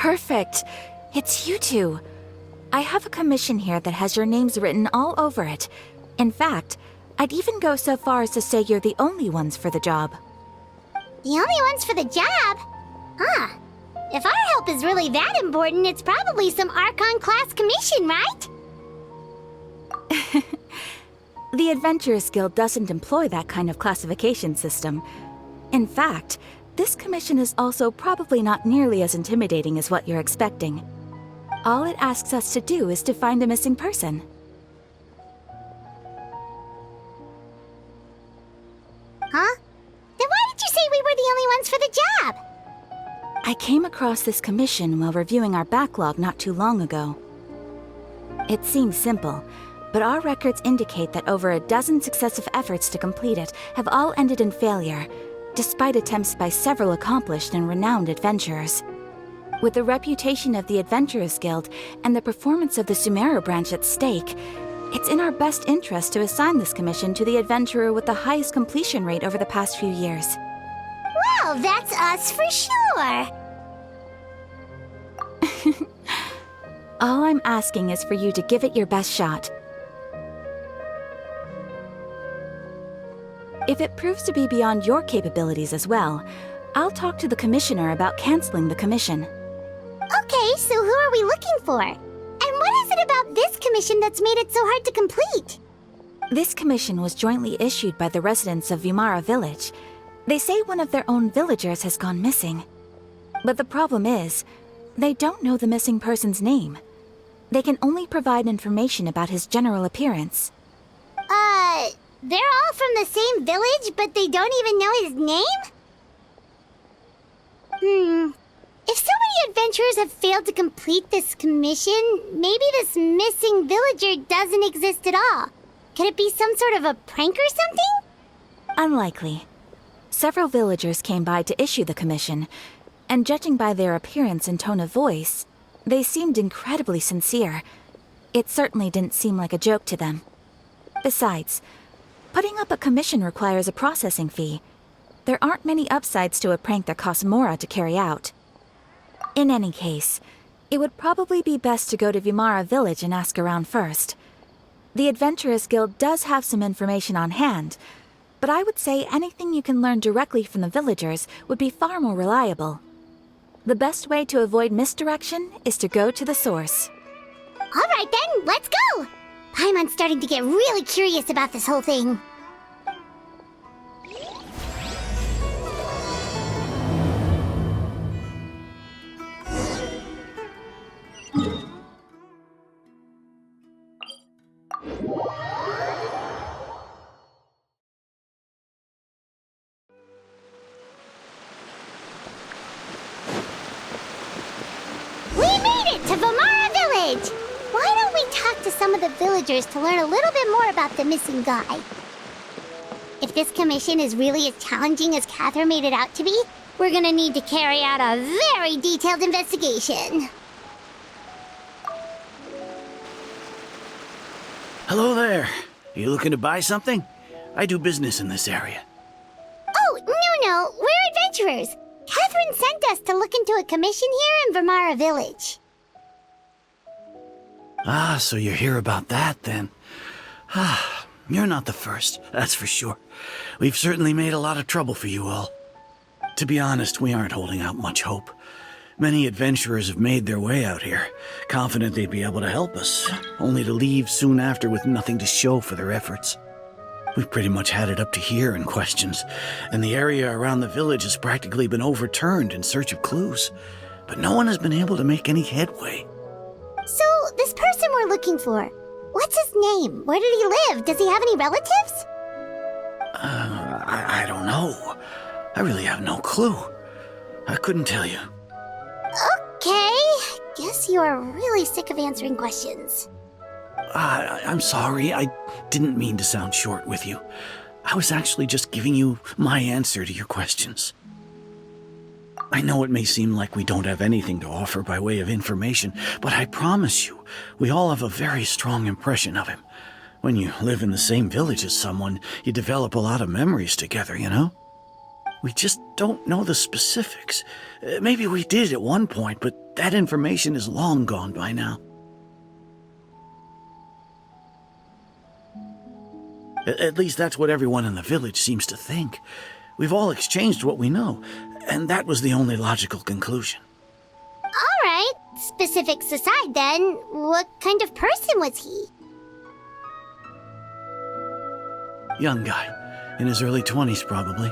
Perfect. It's you two. I have a commission here that has your names written all over it. In fact, I'd even go so far as to say you're the only ones for the job. The only ones for the job? Huh. If our help is really that important, it's probably some Archon class commission, right? The Adventurers Guild doesn't employ that kind of classification system. In fact, this commission is also probably not nearly as intimidating as what you're expecting. All it asks us to do is to find a missing person. Huh? Then why did you say we were the only ones for the job? I came across this commission while reviewing our backlog not too long ago. It seems simple, but our records indicate that over a dozen successive efforts to complete it have all ended in failure, despite attempts by several accomplished and renowned adventurers. With the reputation of the Adventurers Guild and the performance of the Sumeru branch at stake, it's in our best interest to assign this commission to the adventurer with the highest completion rate over the past few years. Well, that's us for sure! All I'm asking is for you to give it your best shot. If it proves to be beyond your capabilities as well, I'll talk to the commissioner about canceling the commission. Okay, so who are we looking for? And what is it about this commission that's made it so hard to complete? This commission was jointly issued by the residents of Vimara village. They say one of their own villagers has gone missing. But the problem is, they don't know the missing person's name. They can only provide information about his general appearance. They're all from the same village, but they don't even know his name? If so many adventurers have failed to complete this commission, maybe this missing villager doesn't exist at all. Could it be some sort of a prank or something? Unlikely. Several villagers came by to issue the commission, and judging by their appearance and tone of voice, they seemed incredibly sincere. It certainly didn't seem like a joke to them. Besides, putting up a commission requires a processing fee. There aren't many upsides to a prank that costs Mora to carry out. In any case, it would probably be best to go to Vimara village and ask around first. The Adventurers Guild does have some information on hand, but I would say anything you can learn directly from the villagers would be far more reliable. The best way to avoid misdirection is to go to the source. All right then, let's go! Paimon's starting to get really curious about this whole thing. We made it to Vimara village! Why don't we talk to some of the villagers to learn a little bit more about the missing guy? If this commission is really as challenging as Catherine made it out to be, we're gonna need to carry out a very detailed investigation. Hello there. You looking to buy something? I do business in this area. Oh, no, we're adventurers. Catherine sent us to look into a commission here in Vimara village. Ah, so you're here about that, then. Ah, you're not the first, that's for sure. We've certainly made a lot of trouble for you all. To be honest, we aren't holding out much hope. Many adventurers have made their way out here, confident they'd be able to help us, only to leave soon after with nothing to show for their efforts. We've pretty much had it up to here in questions, and the area around the village has practically been overturned in search of clues, but no one has been able to make any headway. So, this person we're looking for, what's his name? Where did he live? Does he have any relatives? I don't know. I really have no clue. I couldn't tell you. Okay, guess you are really sick of answering questions. I'm sorry, I didn't mean to sound short with you. I was actually just giving you my answer to your questions. I know it may seem like we don't have anything to offer by way of information, but I promise you, we all have a very strong impression of him. When you live in the same village as someone, you develop a lot of memories together, you know? We just don't know the specifics. Maybe we did at one point, but that information is long gone by now. At least that's what everyone in the village seems to think. We've all exchanged what we know, and that was the only logical conclusion. All right, specifics aside then, what kind of person was he? Young guy, in his early 20s probably.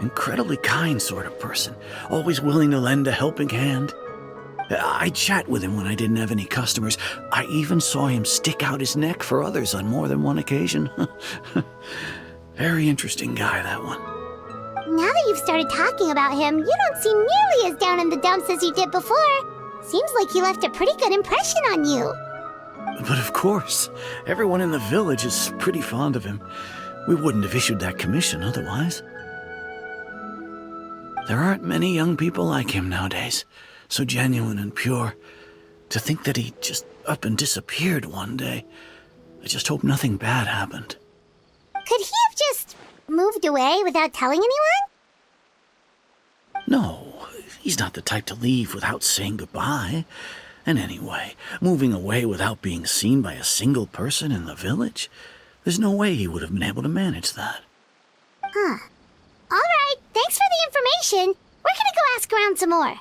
Incredibly kind sort of person, always willing to lend a helping hand. I'd chat with him when I didn't have any customers. I even saw him stick out his neck for others on more than one occasion. Very interesting guy, that one. Now that you've started talking about him, you don't seem nearly as down in the dumps as you did before. Seems like he left a pretty good impression on you. But of course, everyone in the village is pretty fond of him. We wouldn't have issued that commission otherwise. There aren't many young people like him nowadays. So genuine and pure. To think that he just up and disappeared one day. I just hope nothing bad happened. Could he have just moved away without telling anyone? No, he's not the type to leave without saying goodbye. And anyway, moving away without being seen by a single person in the village? There's no way he would have been able to manage that. Huh. All right, thanks for the information. We're gonna go ask around some more.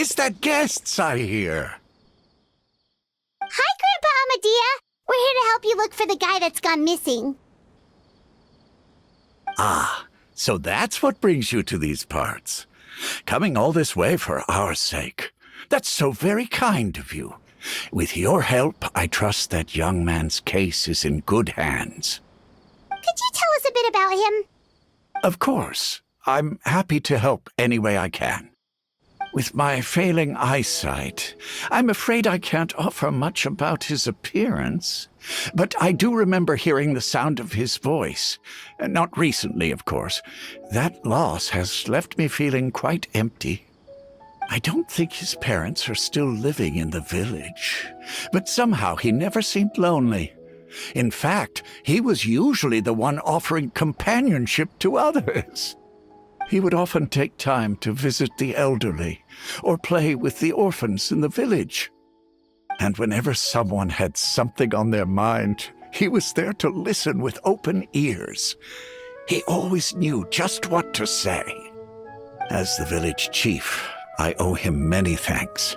It's the guests I hear. Hi, Grandpa Amadia. We're here to help you look for the guy that's gone missing. Ah, so that's what brings you to these parts. Coming all this way for our sake. That's so very kind of you. With your help, I trust that young man's case is in good hands. Could you tell us a bit about him? Of course. I'm happy to help any way I can. With my failing eyesight, I'm afraid I can't offer much about his appearance. But I do remember hearing the sound of his voice. Not recently, of course. That loss has left me feeling quite empty. I don't think his parents are still living in the village. But somehow he never seemed lonely. In fact, he was usually the one offering companionship to others. He would often take time to visit the elderly or play with the orphans in the village. And whenever someone had something on their mind, he was there to listen with open ears. He always knew just what to say. As the village chief, I owe him many thanks.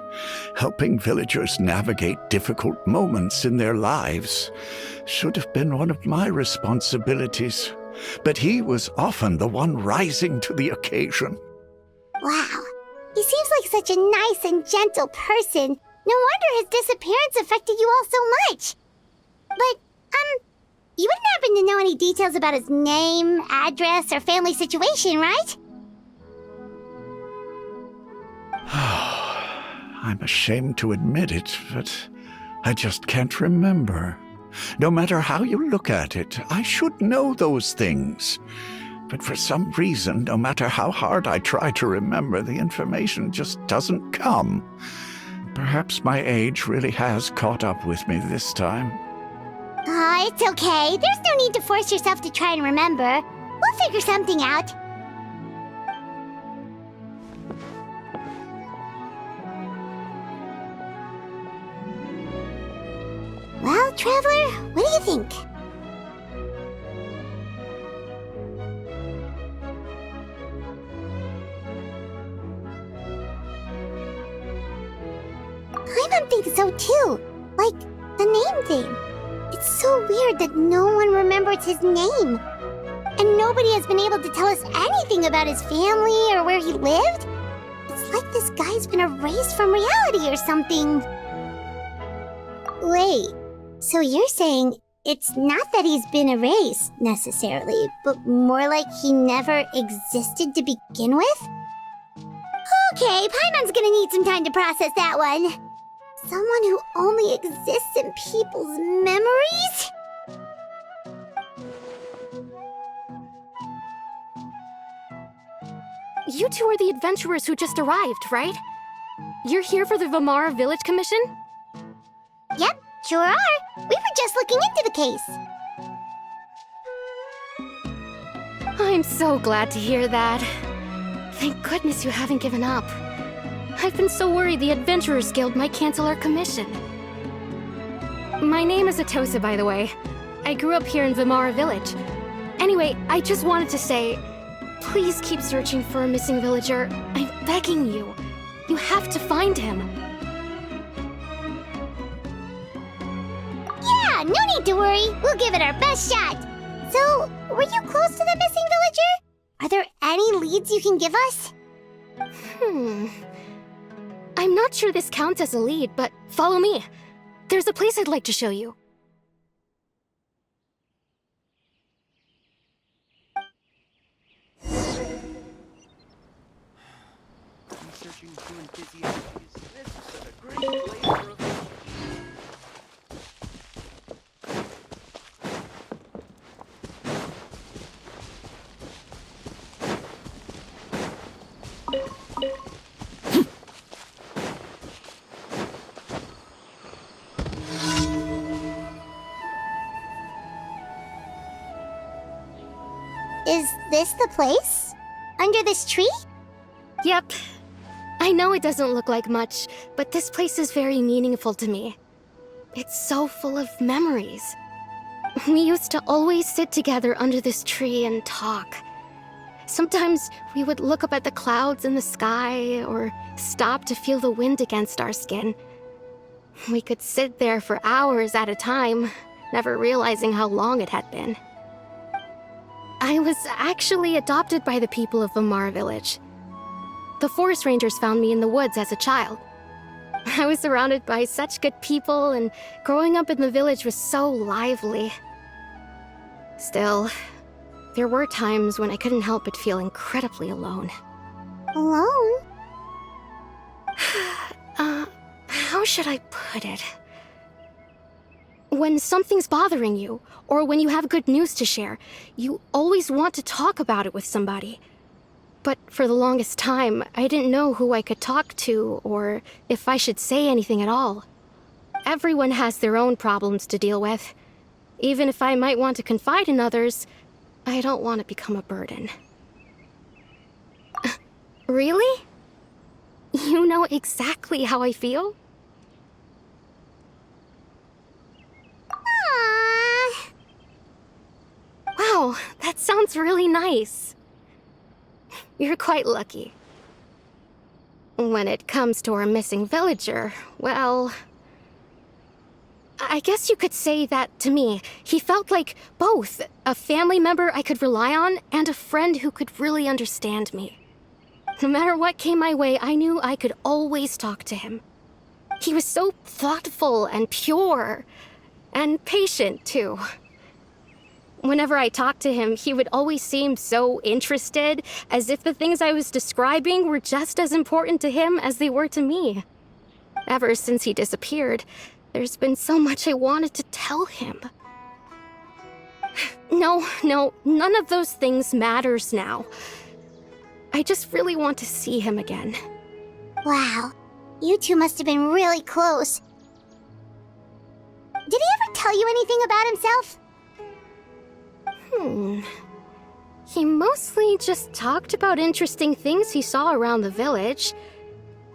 Helping villagers navigate difficult moments in their lives should have been one of my responsibilities. But he was often the one rising to the occasion. Wow. He seems like such a nice and gentle person. No wonder his disappearance affected you all so much. But, you wouldn't happen to know any details about his name, address, or family situation, right? I'm ashamed to admit it, but I just can't remember. No matter how you look at it, I should know those things. But for some reason, no matter how hard I try to remember, the information just doesn't come. Perhaps my age really has caught up with me this time. It's okay. There's no need to force yourself to try and remember. We'll figure something out. Well, Traveler, what do you think? I don't think so too. Like, the name thing. It's so weird that no one remembers his name. And nobody has been able to tell us anything about his family or where he lived. It's like this guy's been erased from reality or something. Wait. So you're saying it's not that he's been erased, necessarily, but more like he never existed to begin with? Okay, Paimon's gonna need some time to process that one. Someone who only exists in people's memories? You two are the adventurers who just arrived, right? You're here for the Vimara Village Commission? Yep, sure are. We were just looking into the case. I'm so glad to hear that. Thank goodness you haven't given up. I've been so worried the Adventurers Guild might cancel our commission. My name is Atosa, by the way. I grew up here in Vimara Village. Anyway, I just wanted to say, please keep searching for a missing villager. I'm begging you. You have to find him. Yeah, no need to worry. We'll give it our best shot. So, were you close to the missing villager? Are there any leads you can give us? I'm not sure this counts as a lead, but follow me. There's a place I'd like to show you. Researching human physiology is a great place for a Is this the place? Under this tree? Yep. I know it doesn't look like much, but this place is very meaningful to me. It's so full of memories. We used to always sit together under this tree and talk. Sometimes we would look up at the clouds in the sky, or stop to feel the wind against our skin. We could sit there for hours at a time, never realizing how long it had been. I was actually adopted by the people of Vimara Village. The forest rangers found me in the woods as a child. I was surrounded by such good people, and growing up in the village was so lively. Still, there were times when I couldn't help but feel incredibly alone. Alone? How should I put it? When something's bothering you, or when you have good news to share, you always want to talk about it with somebody. But for the longest time, I didn't know who I could talk to, or if I should say anything at all. Everyone has their own problems to deal with. Even if I might want to confide in others, I don't want to become a burden. Really? You know exactly how I feel? Aww. Wow, that sounds really nice. You're quite lucky. When it comes to our missing villager, well, I guess you could say that to me. He felt like both a family member I could rely on and a friend who could really understand me. No matter what came my way, I knew I could always talk to him. He was so thoughtful and pure, and patient too. Whenever I talked to him, he would always seem so interested, as if the things I was describing were just as important to him as they were to me. Ever since he disappeared, there's been so much I wanted to tell him. No, none of those things matters now. I just really want to see him again. Wow, you two must have been really close. Did he ever tell you anything about himself? He mostly just talked about interesting things he saw around the village.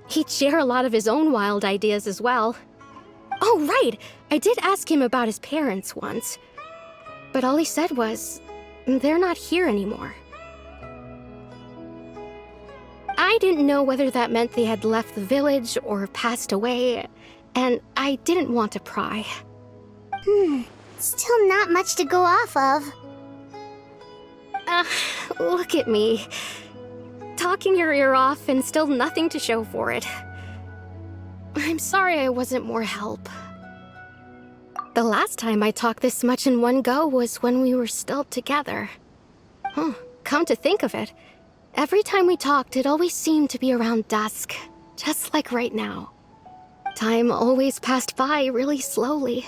He'd share a lot of his own wild ideas as well. Oh, right! I did ask him about his parents once. But all he said was, they're not here anymore. I didn't know whether that meant they had left the village or passed away, and I didn't want to pry. Still not much to go off of. Look at me. Talking your ear off and still nothing to show for it. I'm sorry I wasn't more help. The last time I talked this much in one go was when we were still together. Come to think of it, Every time we talked, it always seemed to be around dusk, just like right now. Time always passed by really slowly.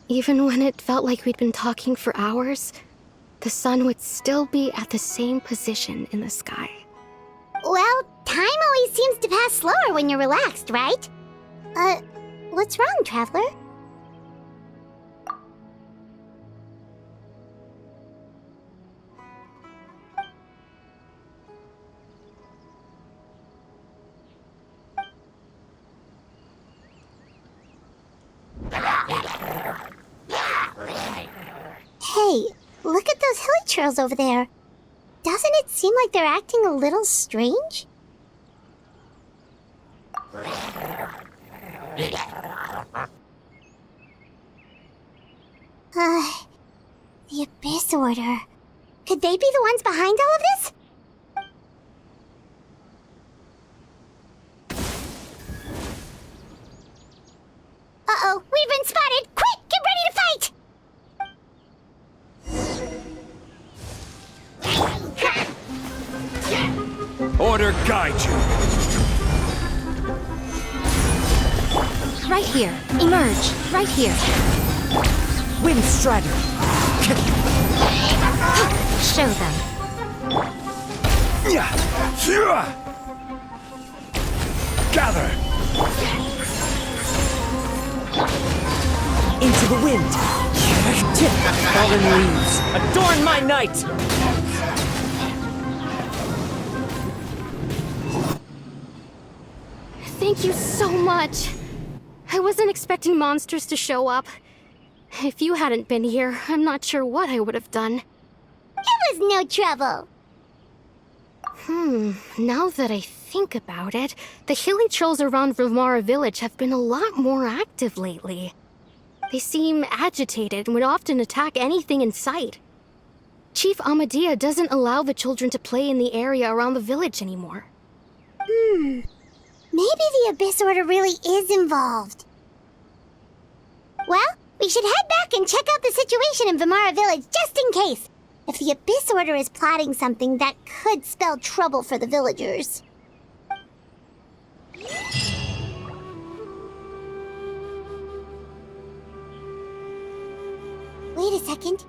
Even when it felt like we'd been talking for hours, the sun would still be at the same position in the sky. Well, time always seems to pass slower when you're relaxed, right? What's wrong, Traveler? Hey, look at those Hilichurls over there. Doesn't it seem like they're acting a little strange? The Abyss Order. Could they be the ones behind all of this? Uh-oh, we've been spotted! Quick, get ready to fight! Order guide you. Right here. Emerge. Right here. Wind Strider! Show them. Gather. Into the wind! Fallen leaves, adorn my night! Thank you so much. I wasn't expecting monsters to show up. If you hadn't been here, I'm not sure what I would have done. It was no trouble. Now that I think about it, the Hilichurls around Vimara village have been a lot more active lately. They seem agitated and would often attack anything in sight. Chief Amadia doesn't allow the children to play in the area around the village anymore. Maybe the Abyss Order really is involved. Well, we should head back and check out the situation in Vimara village just in case. If the Abyss Order is plotting something that could spell trouble for the villagers. Wait a second.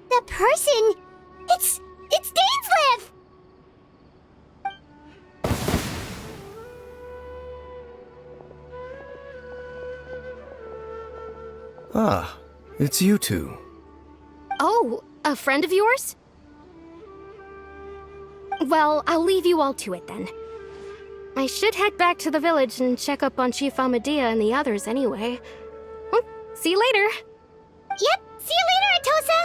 That person... It's Dainsleif! Ah, it's you two. Oh, a friend of yours? Well, I'll leave you all to it then. I should head back to the village and check up on Chief Amadia and the others anyway. Well, see you later. Yep, see you later, Atosa!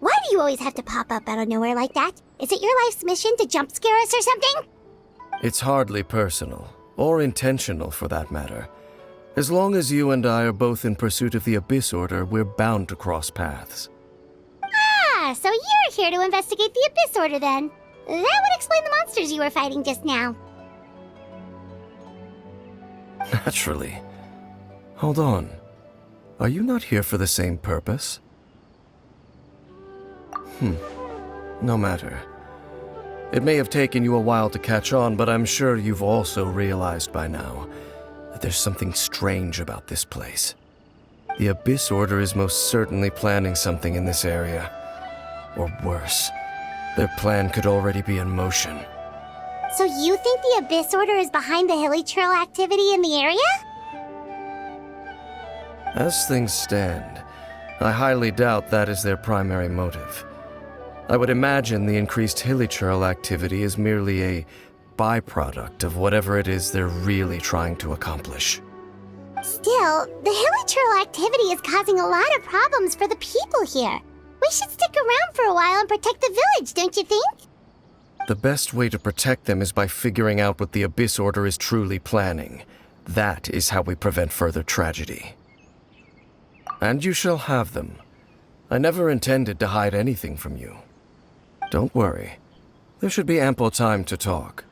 Why do you always have to pop up out of nowhere like that? Is it your life's mission to jump scare us or something? It's hardly personal, or intentional for that matter. As long as you and I are both in pursuit of the Abyss Order, we're bound to cross paths. Ah, so you're here to investigate the Abyss Order then. That would explain the monsters you were fighting just now. Naturally. Hold on. Are you not here for the same purpose? No matter. It may have taken you a while to catch on, but I'm sure you've also realized by now that there's something strange about this place. The Abyss Order is most certainly planning something in this area. Or worse, their plan could already be in motion. So you think the Abyss Order is behind the Hilichurl activity in the area? As things stand, I highly doubt that is their primary motive. I would imagine the increased Hilichurl activity is merely a byproduct of whatever it is they're really trying to accomplish. Still, the Hilichurl activity is causing a lot of problems for the people here. We should stick around for a while and protect the village, don't you think? The best way to protect them is by figuring out what the Abyss Order is truly planning. That is how we prevent further tragedy. And you shall have them. I never intended to hide anything from you. Don't worry. There should be ample time to talk.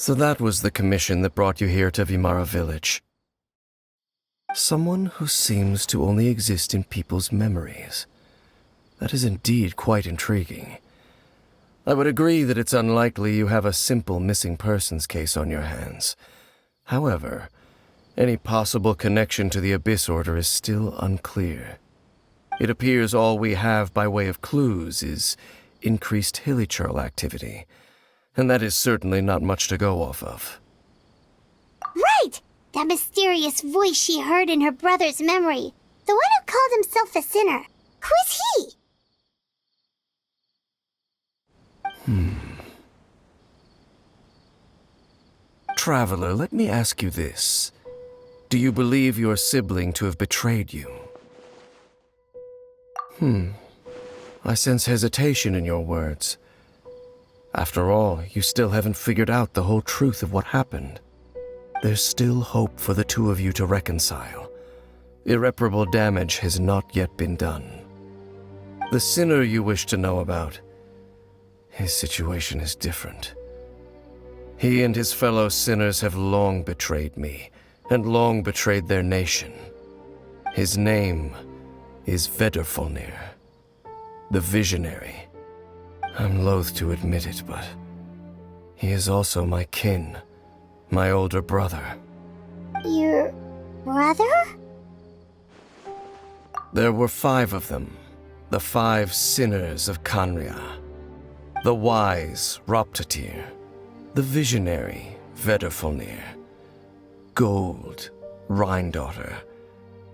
So that was the commission that brought you here to Vimara village. Someone who seems to only exist in people's memories. That is indeed quite intriguing. I would agree that it's unlikely you have a simple missing persons case on your hands. However, any possible connection to the Abyss Order is still unclear. It appears all we have by way of clues is increased Hilichurl activity, and that is certainly not much to go off of. Right! That mysterious voice she heard in her brother's memory. The one who called himself a sinner. Who is he? Traveler, let me ask you this. Do you believe your sibling to have betrayed you? I sense hesitation in your words. After all, you still haven't figured out the whole truth of what happened. There's still hope for the two of you to reconcile. Irreparable damage has not yet been done. The sinner you wish to know about, his situation is different. He and his fellow sinners have long betrayed me, and long betrayed their nation. His name is Vedrfolnir, the Visionary. I'm loath to admit it, but he is also my kin, my older brother. Your brother? There were 5 of them, the 5 sinners of Khaenri'ah. The wise Roptatir, the visionary Vedrfolnir, Gold Rhindaughter,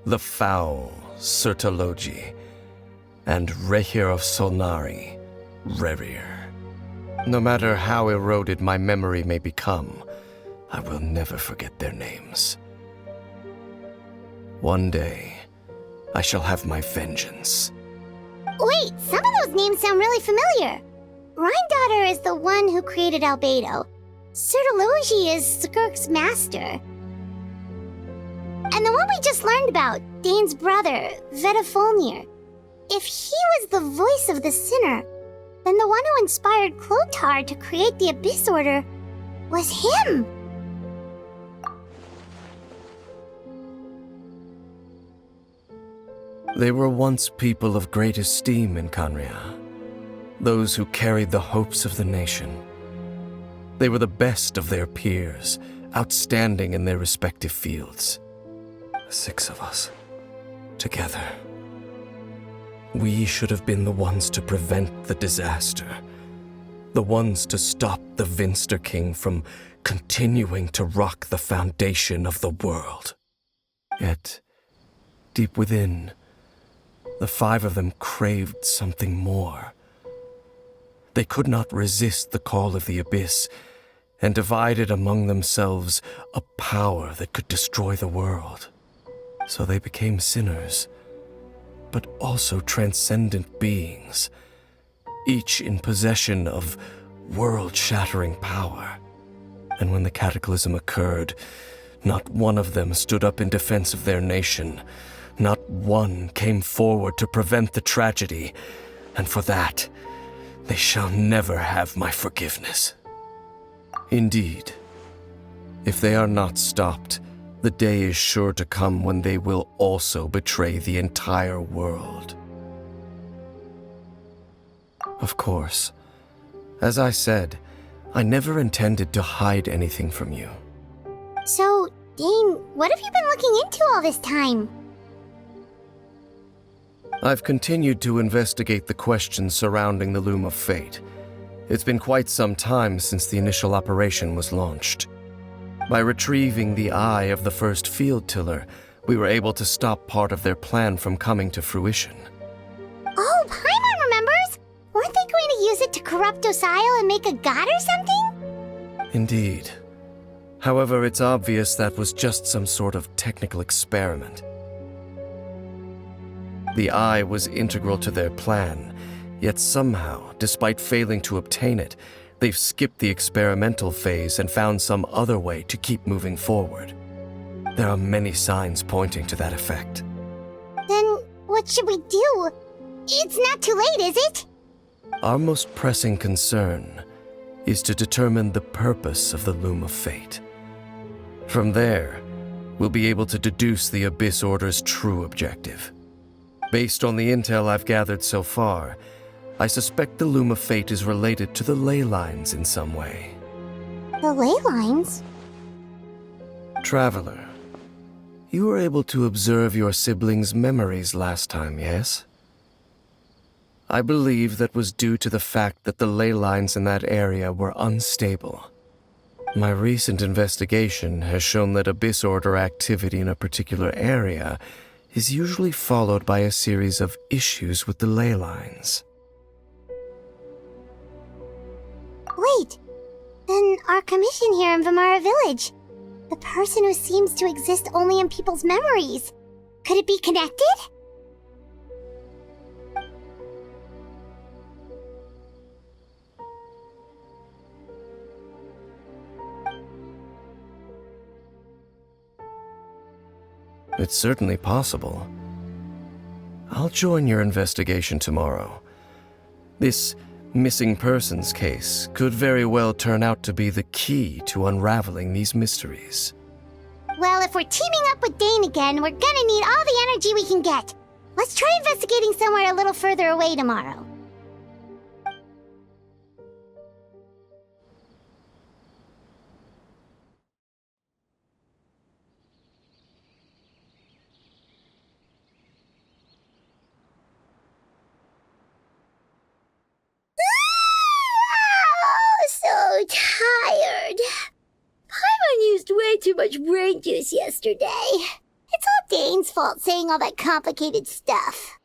the foul Sertologi, and Rehir of Solnari, Rerir. No matter how eroded my memory may become, I will never forget their names. One day, I shall have my vengeance. Wait, some of those names sound really familiar. Rhindaughter is the one who created Albedo. Sertologi is Skirk's master. And the one we just learned about, Dane's brother, Vedrfolnir. If he was the voice of the sinner, then the one who inspired Clothar to create the Abyss Order was him. They were once people of great esteem in Khaenri'ah. Those who carried the hopes of the nation. They were the best of their peers, outstanding in their respective fields. 6 of us, together. We should have been the ones to prevent the disaster. The ones to stop the Vinster King from continuing to rock the foundation of the world. Yet, deep within, the 5 of them craved something more. They could not resist the call of the Abyss, and divided among themselves a power that could destroy the world. So they became sinners, but also transcendent beings, each in possession of world-shattering power. And when the cataclysm occurred, not one of them stood up in defense of their nation. Not one came forward to prevent the tragedy, and for that, they shall never have my forgiveness. Indeed, if they are not stopped, the day is sure to come when they will also betray the entire world. Of course, as I said, I never intended to hide anything from you. So, Dane, what have you been looking into all this time? I've continued to investigate the questions surrounding the Loom of Fate. It's been quite some time since the initial operation was launched. By retrieving the eye of the first field tiller, we were able to stop part of their plan from coming to fruition. Oh, Paimon remembers! Weren't they going to use it to corrupt Dosile and make a god or something? Indeed. However, it's obvious that was just some sort of technical experiment. The eye was integral to their plan, yet somehow, despite failing to obtain it, they've skipped the experimental phase and found some other way to keep moving forward. There are many signs pointing to that effect. Then, what should we do? It's not too late, is it? Our most pressing concern is to determine the purpose of the Loom of Fate. From there, we'll be able to deduce the Abyss Order's true objective. Based on the intel I've gathered so far, I suspect the Loom of Fate is related to the ley lines in some way. The ley lines? Traveler, you were able to observe your siblings' memories last time, yes? I believe that was due to the fact that the ley lines in that area were unstable. My recent investigation has shown that Abyss Order activity in a particular area is usually followed by a series of issues with the ley lines. Wait, then our commission here in Vimara Village, the person who seems to exist only in people's memories, could it be connected? It's certainly possible. I'll join your investigation tomorrow. This missing persons case could very well turn out to be the key to unraveling these mysteries. Well, if we're teaming up with Dane again, we're gonna need all the energy we can get. Let's try investigating somewhere a little further away tomorrow. So tired. Paimon used way too much brain juice yesterday. It's all Dane's fault saying all that complicated stuff.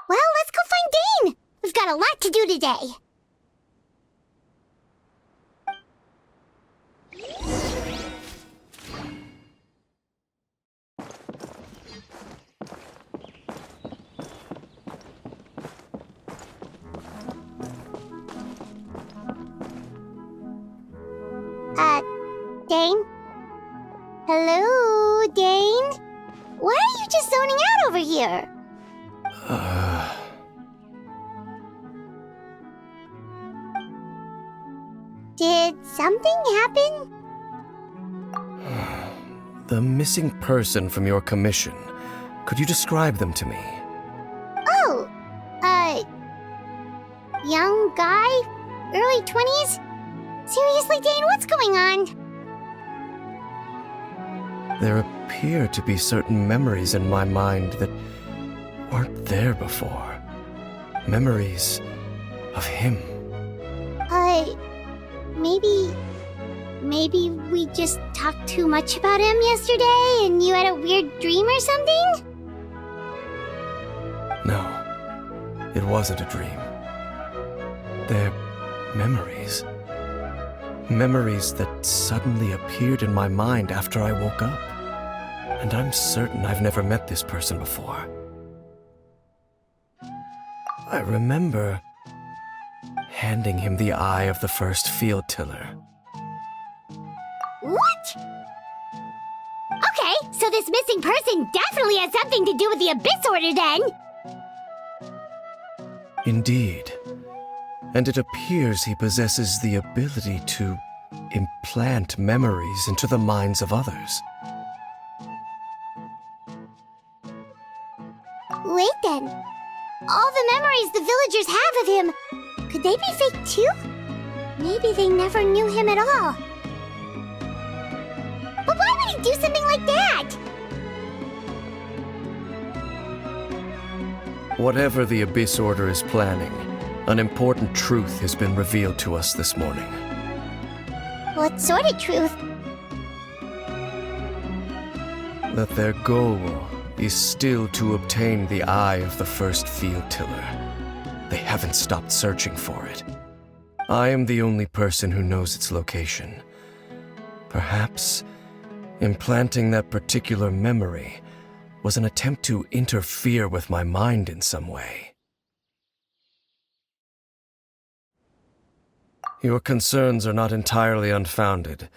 Well, let's go find Dane. We've got a lot to do today. Dane? Hello, Dane? Why are you just zoning out over here? Did something happen? The missing person from your commission. Could you describe them to me? Oh, young guy? Early 20s? Seriously, Dane, what's going on? There appear to be certain memories in my mind that weren't there before. Memories of him. Maybe we just talked too much about him yesterday and you had a weird dream or something? No, it wasn't a dream. They're memories. Memories that suddenly appeared in my mind after I woke up. And I'm certain I've never met this person before. I remember handing him the eye of the first field tiller. What? Okay, so this missing person definitely has something to do with the Abyss Order then! Indeed. And it appears he possesses the ability to implant memories into the minds of others. Wait then. All the memories the villagers have of him, could they be fake too? Maybe they never knew him at all. But why would he do something like that? Whatever the Abyss Order is planning, an important truth has been revealed to us this morning. What sort of truth? That their goal is still to obtain the eye of the first field tiller. They haven't stopped searching for it. I am the only person who knows its location. Perhaps implanting that particular memory was an attempt to interfere with my mind in some way. Your concerns are not entirely unfounded.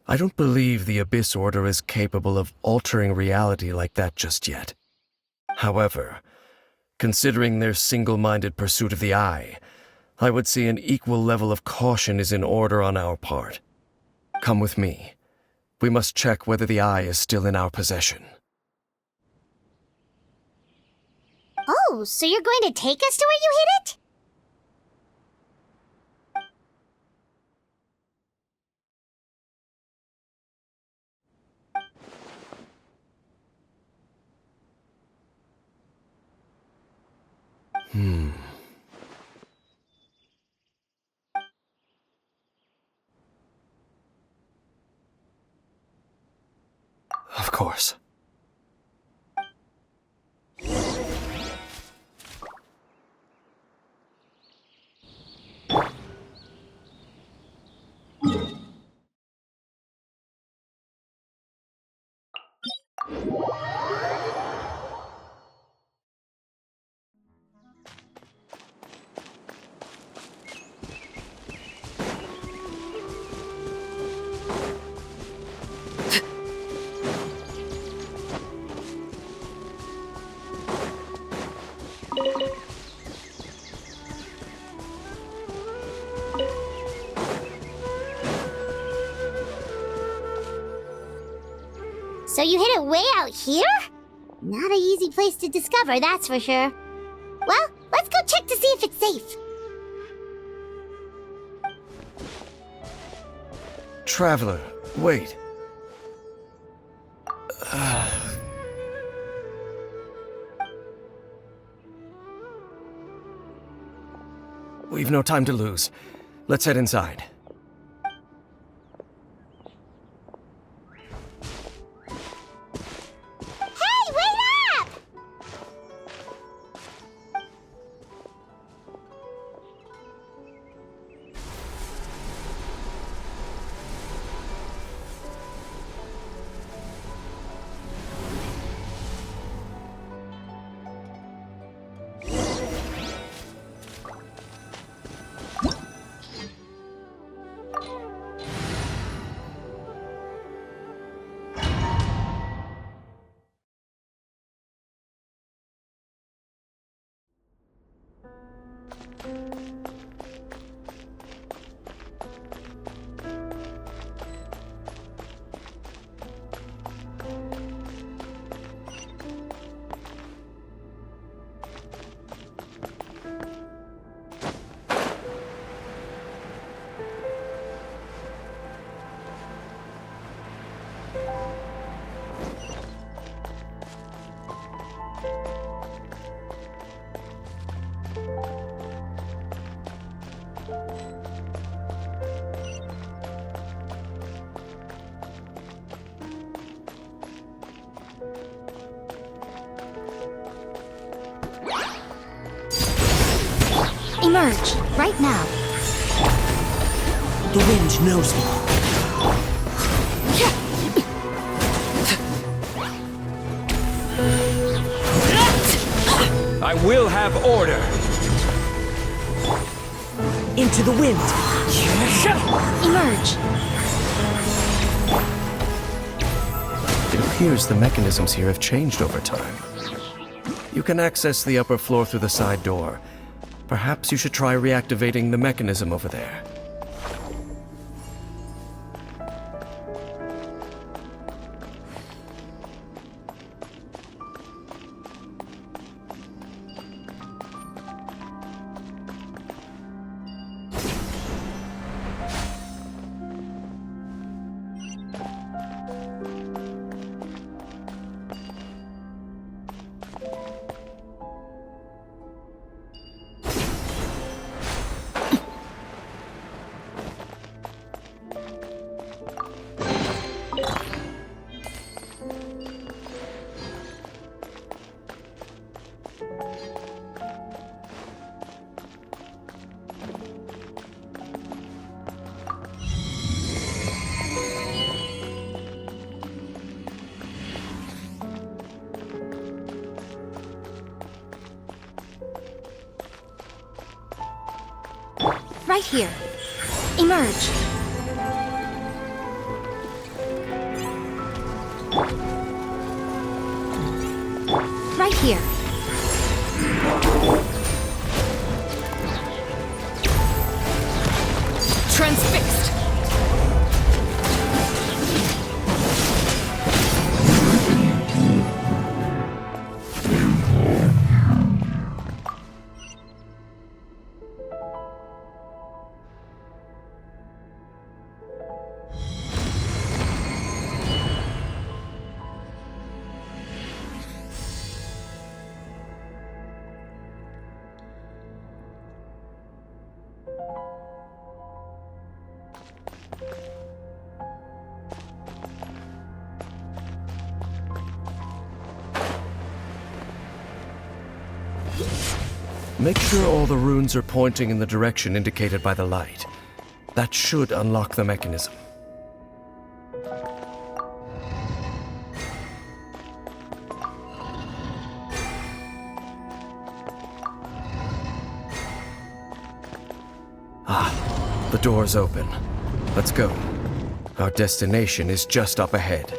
I don't believe the Abyss Order is capable of altering reality like that just yet. However, considering their single-minded pursuit of the Eye, I would say an equal level of caution is in order on our part. Come with me. We must check whether the eye is still in our possession. Oh, so you're going to take us to where you hid it? Of course. So you hid it way out here? Not an easy place to discover, that's for sure. Well, let's go check to see if it's safe. Traveler, wait. We've no time to lose. Let's head inside. Hey, wait up! Emerge, right now. The wind knows me. I will have order. Into the wind. Emerge. It appears the mechanisms here have changed over time. You can access the upper floor through the side door. Perhaps you should try reactivating the mechanism over there. Right here. Emerge. Right here. Make sure all the runes are pointing in the direction indicated by the light. That should unlock the mechanism. Ah, the door's open. Let's go. Our destination is just up ahead.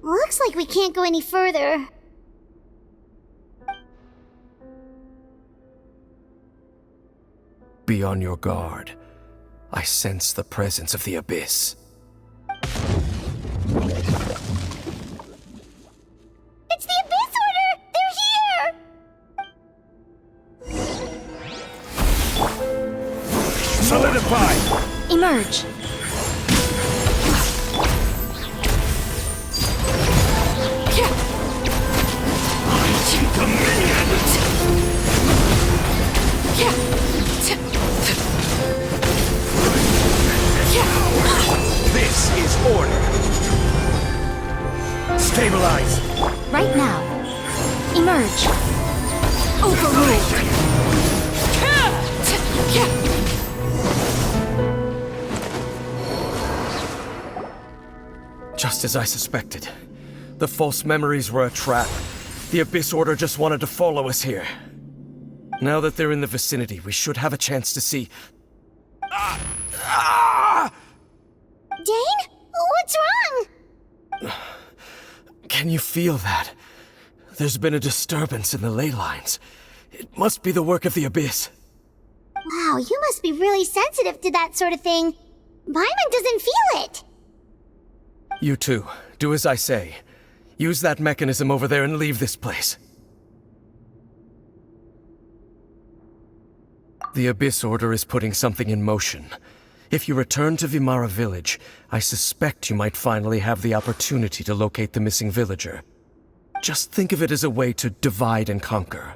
Looks like we can't go any further. Be on your guard. I sense the presence of the Abyss. It's the Abyss Order! They're here! Solidify! Emerge. This is order. Stabilize. Right now. Emerge. Overrule. Just as I suspected. The false memories were a trap. The Abyss Order just wanted to follow us here. Now that they're in the vicinity, we should have a chance to see... Dane? What's wrong? Can you feel that? There's been a disturbance in the ley lines. It must be the work of the Abyss. Wow, you must be really sensitive to that sort of thing. Paimon doesn't feel it. You too. Do as I say. Use that mechanism over there and leave this place. The Abyss Order is putting something in motion. If you return to Vimara village, I suspect you might finally have the opportunity to locate the missing villager. Just think of it as a way to divide and conquer.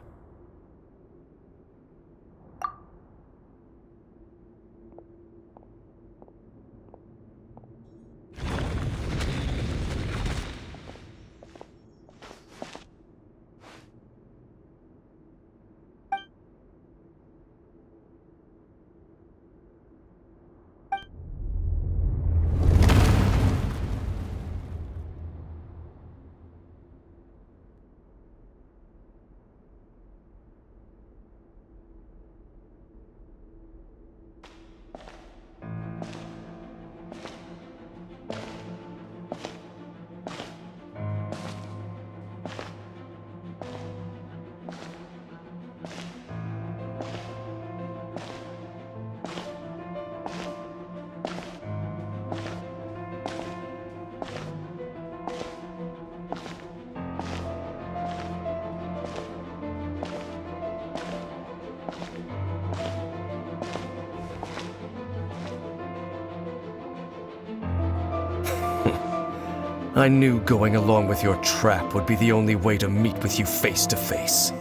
I knew going along with your trap would be the only way to meet with you face to face.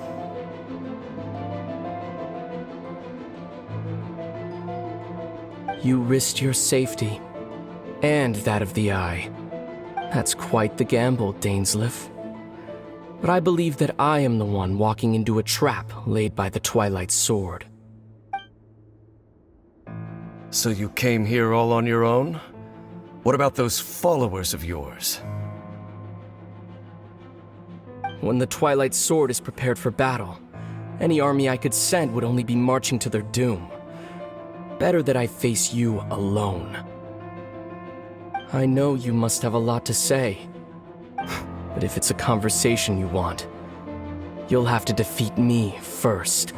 You risked your safety, and that of the Eye. That's quite the gamble, Dainsleif. But I believe that I am the one walking into a trap laid by the Twilight Sword. So you came here all on your own? What about those followers of yours? When the Twilight Sword is prepared for battle, any army I could send would only be marching to their doom. Better that I face you alone. I know you must have a lot to say. But if it's a conversation you want, you'll have to defeat me first.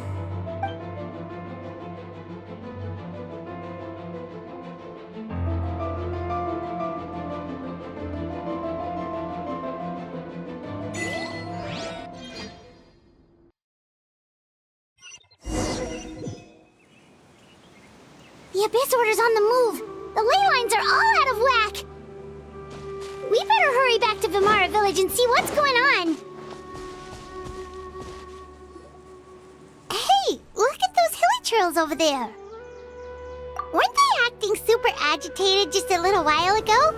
The Abyss Order's on the move. The ley lines are all out of whack. We better hurry back to Vimara Village and see what's going on. Hey, look at those Hilichurls over there. Weren't they acting super agitated just a little while ago?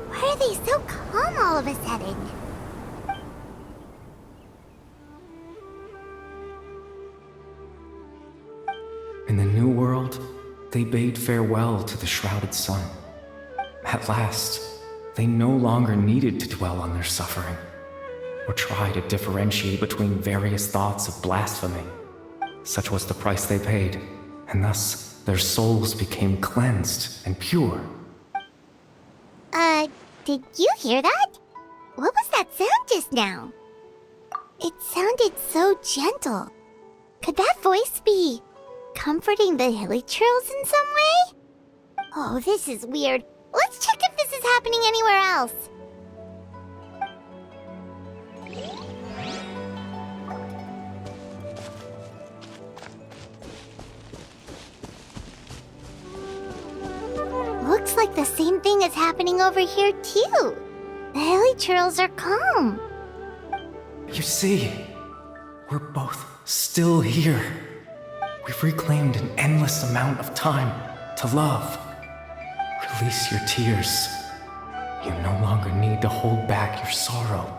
Why are they so calm all of a sudden? In the New World, they bade farewell to the shrouded sun. At last, they no longer needed to dwell on their suffering, or try to differentiate between various thoughts of blasphemy. Such was the price they paid, and thus their souls became cleansed and pure. Did you hear that? What was that sound just now? It sounded so gentle. Could that voice be comforting the Hilichurls in some way? Oh, this is weird. Let's check if this is happening anywhere else. Looks like the same thing is happening over here too. The Hilichurls are calm. You see, we're both still here. We've reclaimed an endless amount of time to love. Release your tears. You no longer need to hold back your sorrow.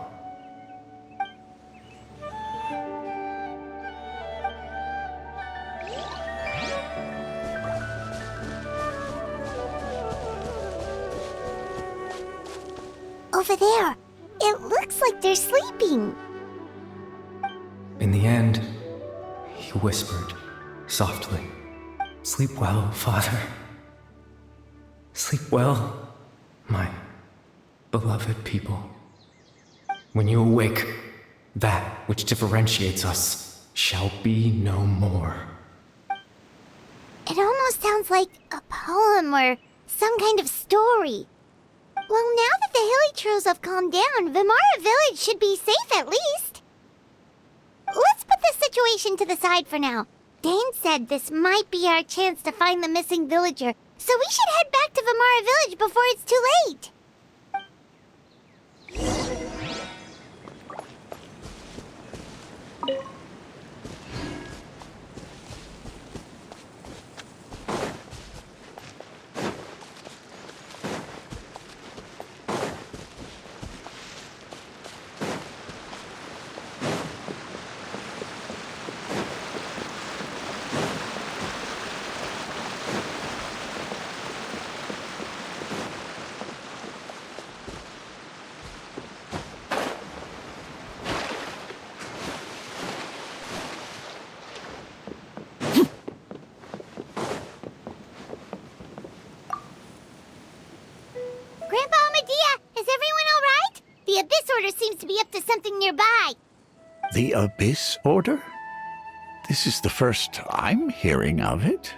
Over there. It looks like they're sleeping. In the end, he whispered softly, "Sleep well, Father. Sleep well, my beloved people. When you awake, that which differentiates us shall be no more." It almost sounds like a poem or some kind of story. Well, now that the Hilichurls have calmed down, Vimara Village should be safe at least. Let's put this situation to the side for now. Dane said this might be our chance to find the missing villager, so we should head back to Vimara Village before it's too late. Grandpa Amadia, is everyone all right? The Abyss Order seems to be up to something nearby. The Abyss Order? This is the first I'm hearing of it.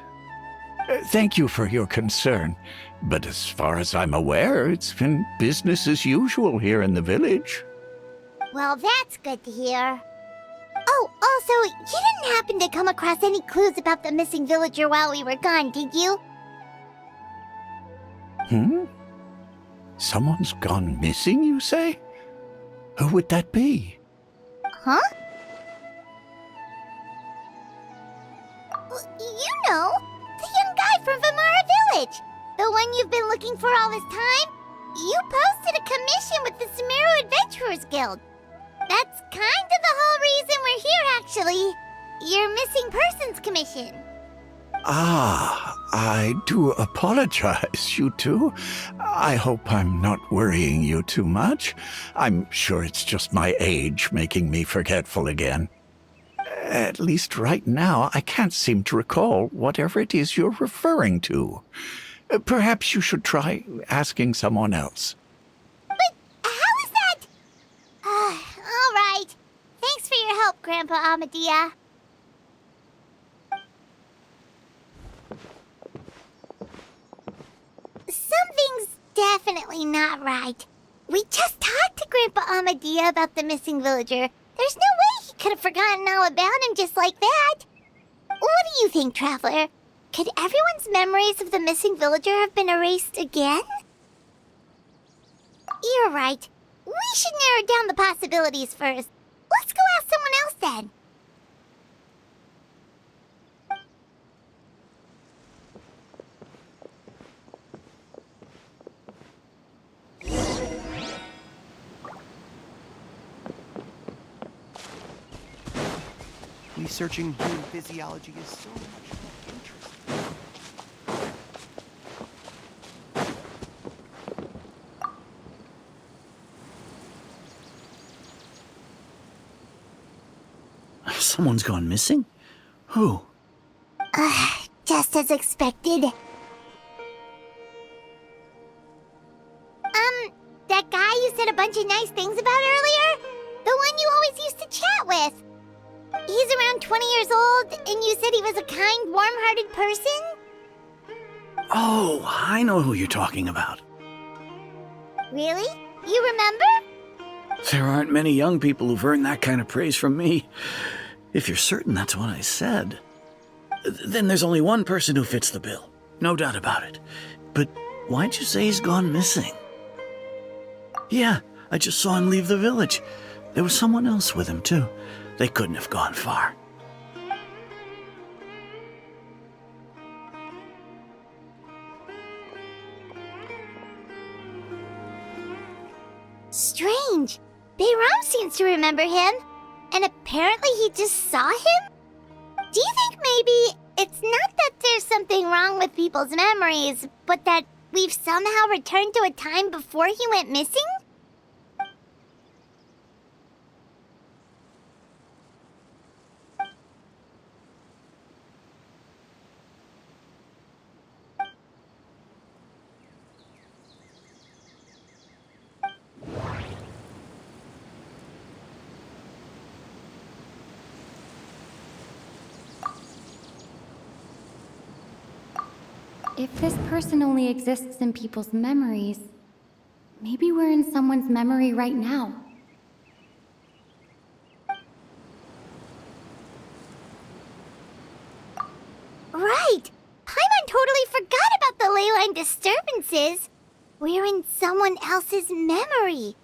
Thank you for your concern, but as far as I'm aware, it's been business as usual here in the village. Well, that's good to hear. Oh, also, you didn't happen to come across any clues about the missing villager while we were gone, did you? Someone's gone missing, you say? Who would that be? Huh? You know, the young guy from Vimara Village. The one you've been looking for all this time. You posted a commission with the Sumeru Adventurers Guild. That's kind of the whole reason we're here, actually. Your missing persons commission. Ah, I do apologize, you two. I hope I'm not worrying you too much. I'm sure it's just my age making me forgetful again. At least right now, I can't seem to recall whatever it is you're referring to. Perhaps you should try asking someone else. But how is that? All right. Thanks for your help, Grandpa Amadia. Something's definitely not right. We just talked to Grandpa Amadia about the missing villager. There's no way he could have forgotten all about him just like that. What do you think, Traveler? Could everyone's memories of the missing villager have been erased again? You're right. We should narrow down the possibilities first. Let's go ask someone else then. Researching human physiology is so much more interesting. Someone's gone missing? Who? Just as expected. That guy you said a bunch of nice things about earlier? The one you always used to chat with. He's around 20 years old, and you said he was a kind, warm-hearted person? Oh, I know who you're talking about. Really? You remember? There aren't many young people who've earned that kind of praise from me. If you're certain that's what I said, then there's only one person who fits the bill. No doubt about it. But why'd you say he's gone missing? Yeah, I just saw him leave the village. There was someone else with him, too. They couldn't have gone far. Strange. Bayram seems to remember him. And apparently he just saw him? Do you think maybe it's not that there's something wrong with people's memories, but that we've somehow returned to a time before he went missing? If this person only exists in people's memories, maybe we're in someone's memory right now. Right! Paimon totally forgot about the ley line disturbances. We're in someone else's memory.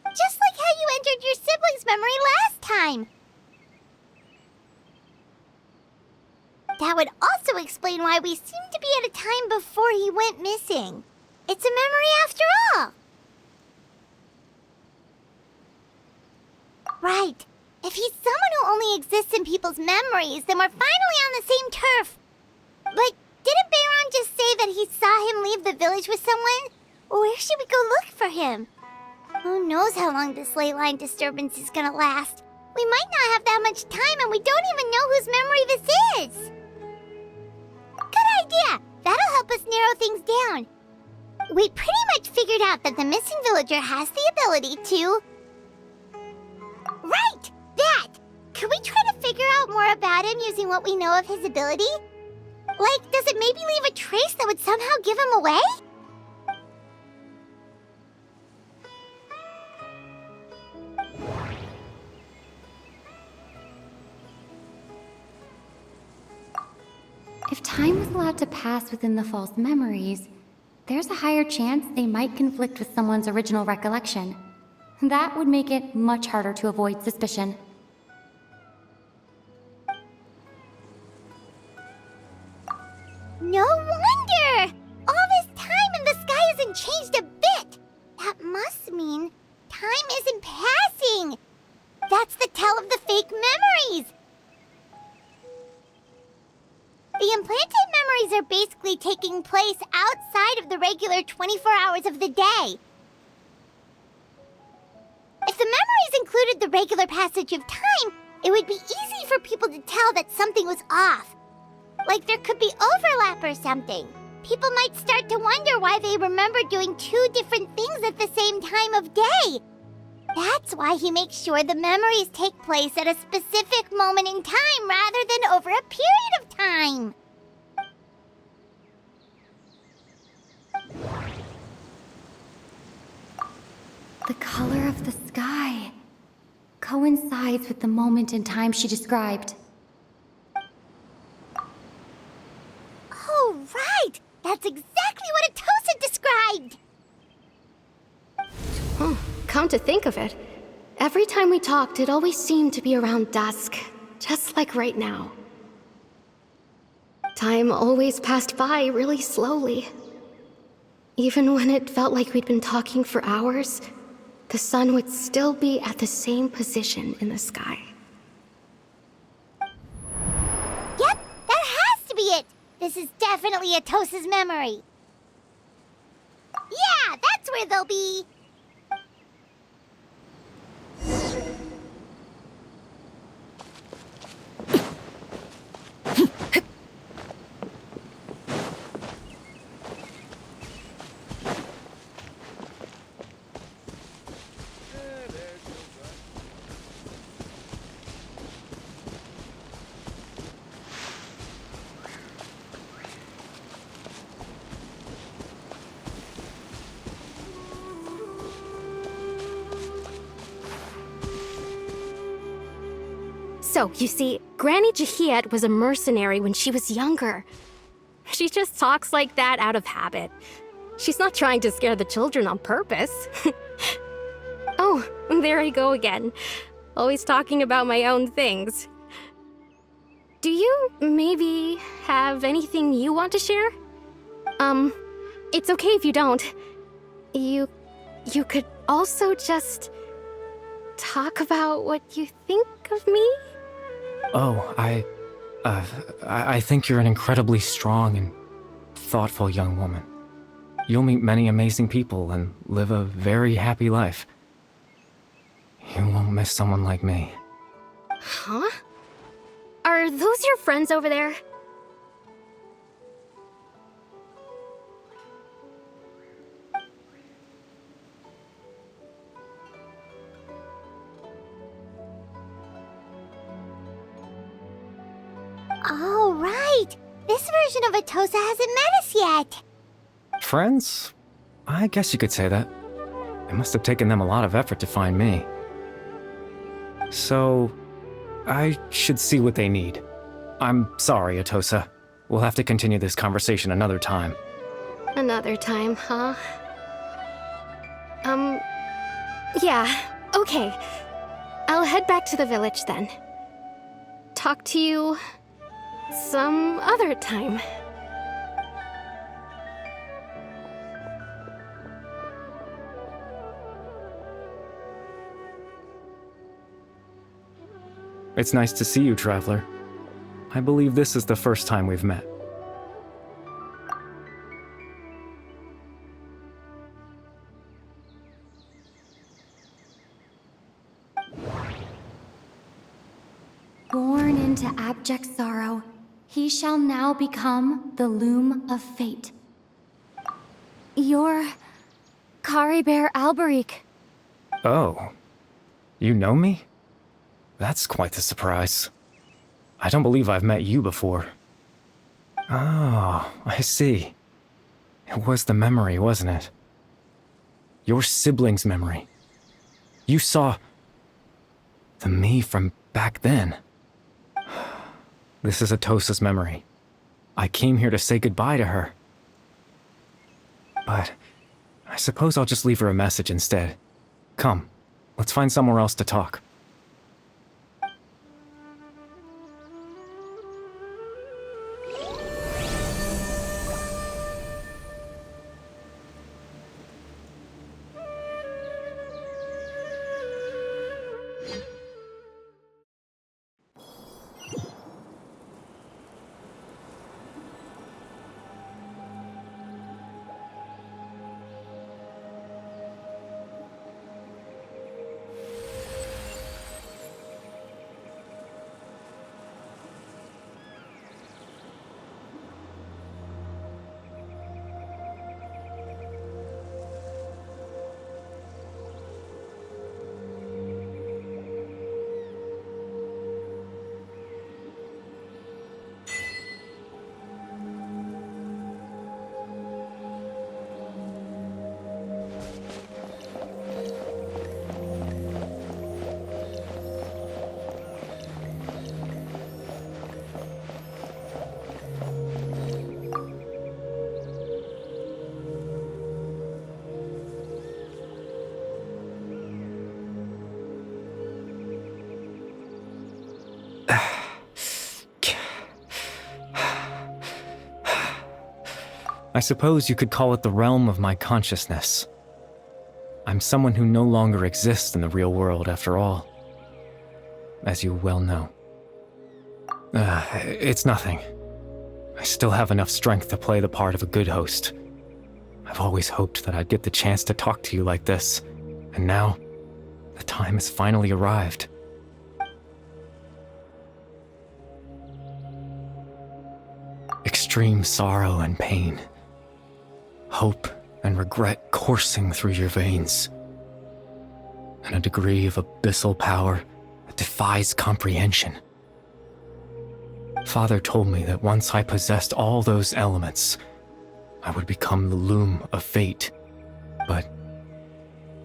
Just like how you entered your sibling's memory last time. That would also explain why we seem to be at a time before he went missing. It's a memory after all. Right. If he's someone who only exists in people's memories, then we're finally on the same turf. But didn't Bayron just say that he saw him leave the village with someone? Where should we go look for him? Who knows how long this ley line disturbance is gonna last? We might not have that much time, and we don't even know whose memory this is. Good idea! That'll help us narrow things down. We pretty much figured out that the missing villager has the ability to... Right! That! Could we try to figure out more about him using what we know of his ability? Like, does it maybe leave a trace that would somehow give him away? If time was allowed to pass within the false memories, there's a higher chance they might conflict with someone's original recollection. That would make it much harder to avoid suspicion. No wonder! All this time and the sky hasn't changed a bit! That must mean time isn't passing! That's the tell of the fake memories! The implanted memories are basically taking place outside of the regular 24 hours of the day. If the memories included the regular passage of time, it would be easy for people to tell that something was off. Like there could be overlap or something. People might start to wonder why they remember doing two different things at the same time of day. That's why he makes sure the memories take place at a specific moment in time rather than over a period of time. The color of the sky coincides with the moment in time she described. Oh, right! That's exactly what Atosa described! Come to think of it, every time we talked, it always seemed to be around dusk, just like right now. Time always passed by really slowly. Even when it felt like we'd been talking for hours, the sun would still be at the same position in the sky. Yep, that has to be it! This is definitely Atosa's memory. Yeah, that's where they'll be! So, you see, Granny Jahiet was a mercenary when she was younger. She just talks like that out of habit. She's not trying to scare the children on purpose. Oh, there I go again. Always talking about my own things. Do you maybe have anything you want to share? It's okay if you don't. You could also just talk about what you think of me? Oh, I think you're an incredibly strong and thoughtful young woman. You'll meet many amazing people and live a very happy life. You won't miss someone like me. Huh? Are those your friends over there? Oh, right! This version of Atosa hasn't met us yet! Friends? I guess you could say that. It must have taken them a lot of effort to find me. So, I should see what they need. I'm sorry, Atosa. We'll have to continue this conversation another time. Another time, huh? Yeah, okay. I'll head back to the village then. Talk to you some other time. It's nice to see you, Traveler. I believe this is the first time we've met. Born into abject sorrow, he shall now become the Loom of Fate. You're Caribert Alberic. Oh. You know me? That's quite the surprise. I don't believe I've met you before. Oh, I see. It was the memory, wasn't it? Your sibling's memory. You saw the me from back then. This is Atosa's memory. I came here to say goodbye to her. But I suppose I'll just leave her a message instead. Come, let's find somewhere else to talk. I suppose you could call it the realm of my consciousness. I'm someone who no longer exists in the real world, after all. As you well know. It's nothing. I still have enough strength to play the part of a good host. I've always hoped that I'd get the chance to talk to you like this, and now, the time has finally arrived. Extreme sorrow and pain. Hope and regret coursing through your veins. And a degree of abyssal power that defies comprehension. Father told me that once I possessed all those elements, I would become the Loom of Fate. But,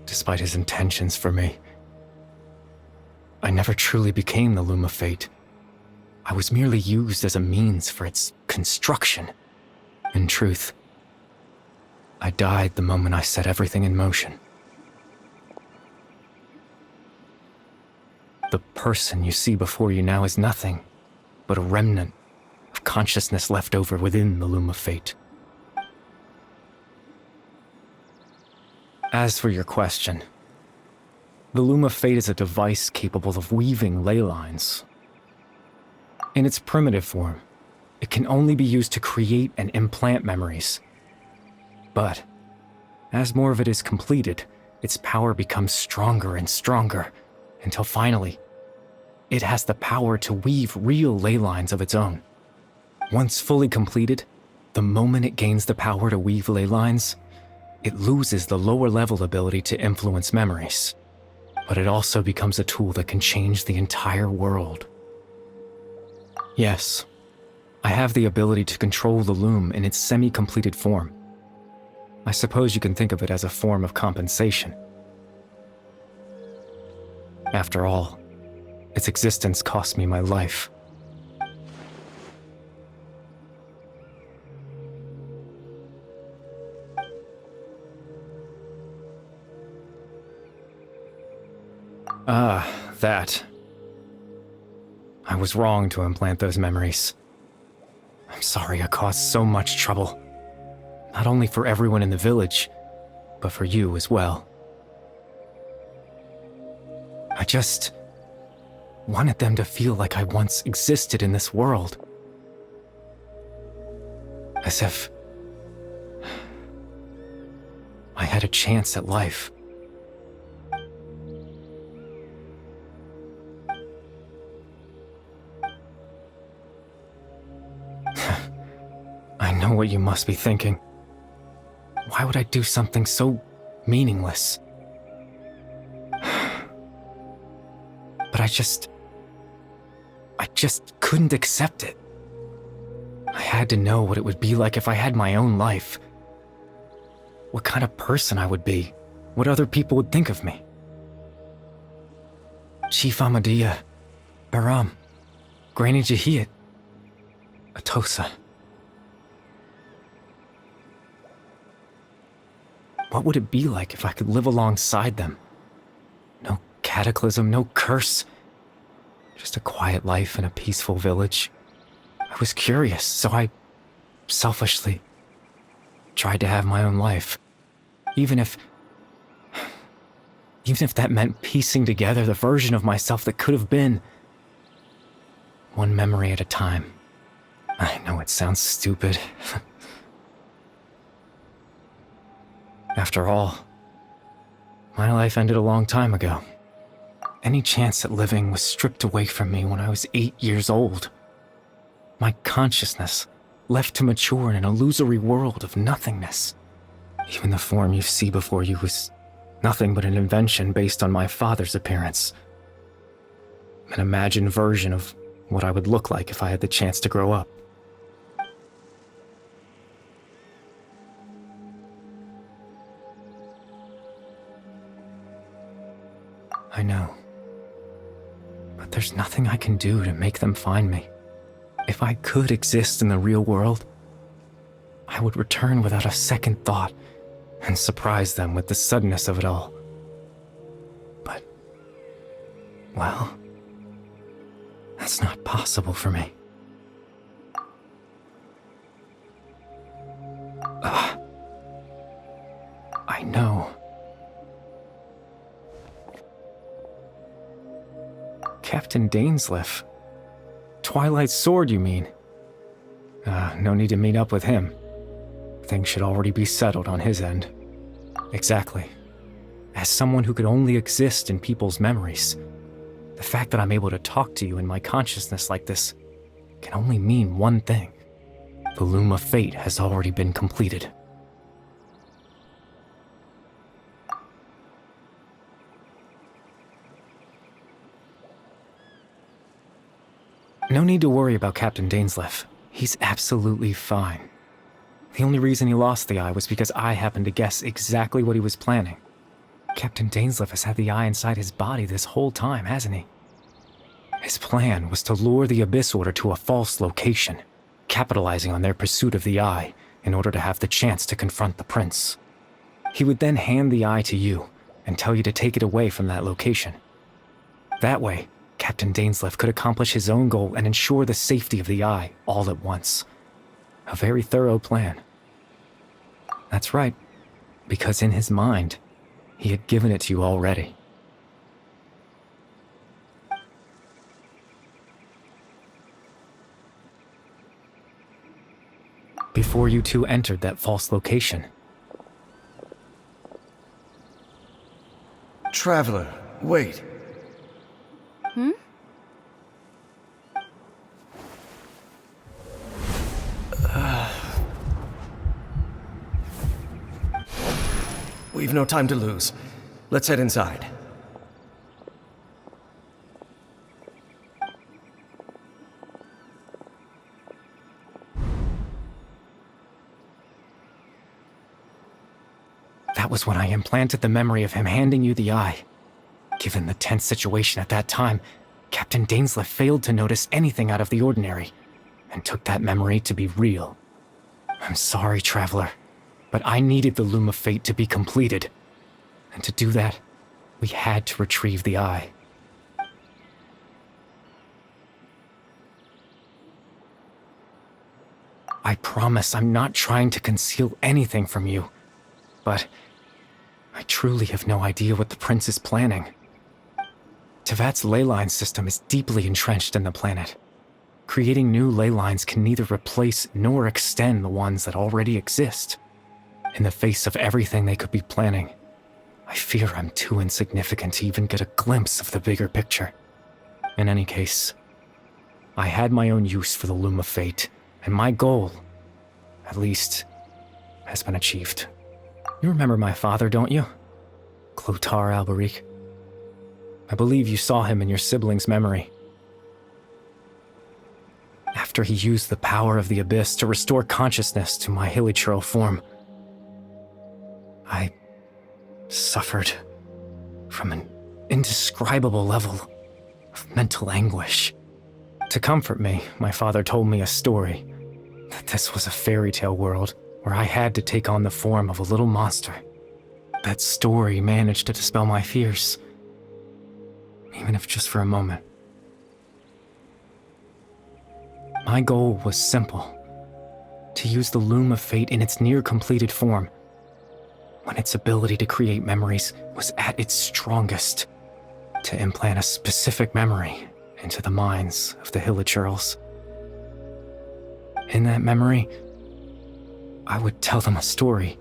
despite his intentions for me, I never truly became the Loom of Fate. I was merely used as a means for its construction. In truth, I died the moment I set everything in motion. The person you see before you now is nothing but a remnant of consciousness left over within the Loom of Fate. As for your question, the Loom of Fate is a device capable of weaving ley lines. In its primitive form, it can only be used to create and implant memories. But, as more of it is completed, its power becomes stronger and stronger, until finally, it has the power to weave real ley lines of its own. Once fully completed, the moment it gains the power to weave ley lines, it loses the lower level ability to influence memories. But it also becomes a tool that can change the entire world. Yes, I have the ability to control the loom in its semi-completed form. I suppose you can think of it as a form of compensation. After all, its existence cost me my life. That. I was wrong to implant those memories. I'm sorry I caused so much trouble. Not only for everyone in the village, but for you as well. I just wanted them to feel like I once existed in this world. As if I had a chance at life. I know what you must be thinking. Why would I do something so meaningless? But I just couldn't accept it. I had to know what it would be like if I had my own life. What kind of person I would be. What other people would think of me. Chief Amadia, Baram, Granny Jahiat, Atosa. What would it be like if I could live alongside them? No cataclysm, no curse. Just a quiet life in a peaceful village. I was curious, so I selfishly tried to have my own life. Even if that meant piecing together the version of myself that could have been. One memory at a time. I know it sounds stupid. After all, my life ended a long time ago. Any chance at living was stripped away from me when I was 8 years old. My consciousness left to mature in an illusory world of nothingness. Even the form you see before you was nothing but an invention based on my father's appearance. An imagined version of what I would look like if I had the chance to grow up. I know. But there's nothing I can do to make them find me. If I could exist in the real world, I would return without a second thought and surprise them with the suddenness of it all. But, well, that's not possible for me. Captain Dainsleif. Twilight's sword, you mean? No need to meet up with him. Things should already be settled on his end. Exactly. As someone who could only exist in people's memories, the fact that I'm able to talk to you in my consciousness like this can only mean one thing. The Loom of Fate has already been completed. No need to worry about Captain Dainsleif. He's absolutely fine. The only reason he lost the eye was because I happened to guess exactly what he was planning. Captain Dainsleif has had the eye inside his body this whole time, hasn't he? His plan was to lure the Abyss Order to a false location, capitalizing on their pursuit of the eye in order to have the chance to confront the prince. He would then hand the eye to you and tell you to take it away from that location. That way, Captain Dainsleif could accomplish his own goal and ensure the safety of the eye all at once. A very thorough plan. That's right, because in his mind, he had given it to you already. Before you two entered that false location. Traveler, wait. We've no time to lose. Let's head inside. That was when I implanted the memory of him handing you the eye. Given the tense situation at that time, Captain Dainsleif failed to notice anything out of the ordinary, and took that memory to be real. I'm sorry, Traveler, but I needed the Loom of Fate to be completed. And to do that, we had to retrieve the eye. I promise I'm not trying to conceal anything from you, but I truly have no idea what the prince is planning. Tevat's ley line system is deeply entrenched in the planet. Creating new ley lines can neither replace nor extend the ones that already exist. In the face of everything they could be planning, I fear I'm too insignificant to even get a glimpse of the bigger picture. In any case, I had my own use for the Loom of Fate, and my goal, at least, has been achieved. You remember my father, don't you? Clotar Alberic. I believe you saw him in your sibling's memory. After he used the power of the Abyss to restore consciousness to my Hilichurl form, I suffered from an indescribable level of mental anguish. To comfort me, my father told me a story, that this was a fairy tale world where I had to take on the form of a little monster. That story managed to dispel my fears, even if just for a moment. My goal was simple: to use the Loom of Fate in its near-completed form, when its ability to create memories was at its strongest, to implant a specific memory into the minds of the Hilichurls. In that memory, I would tell them a story,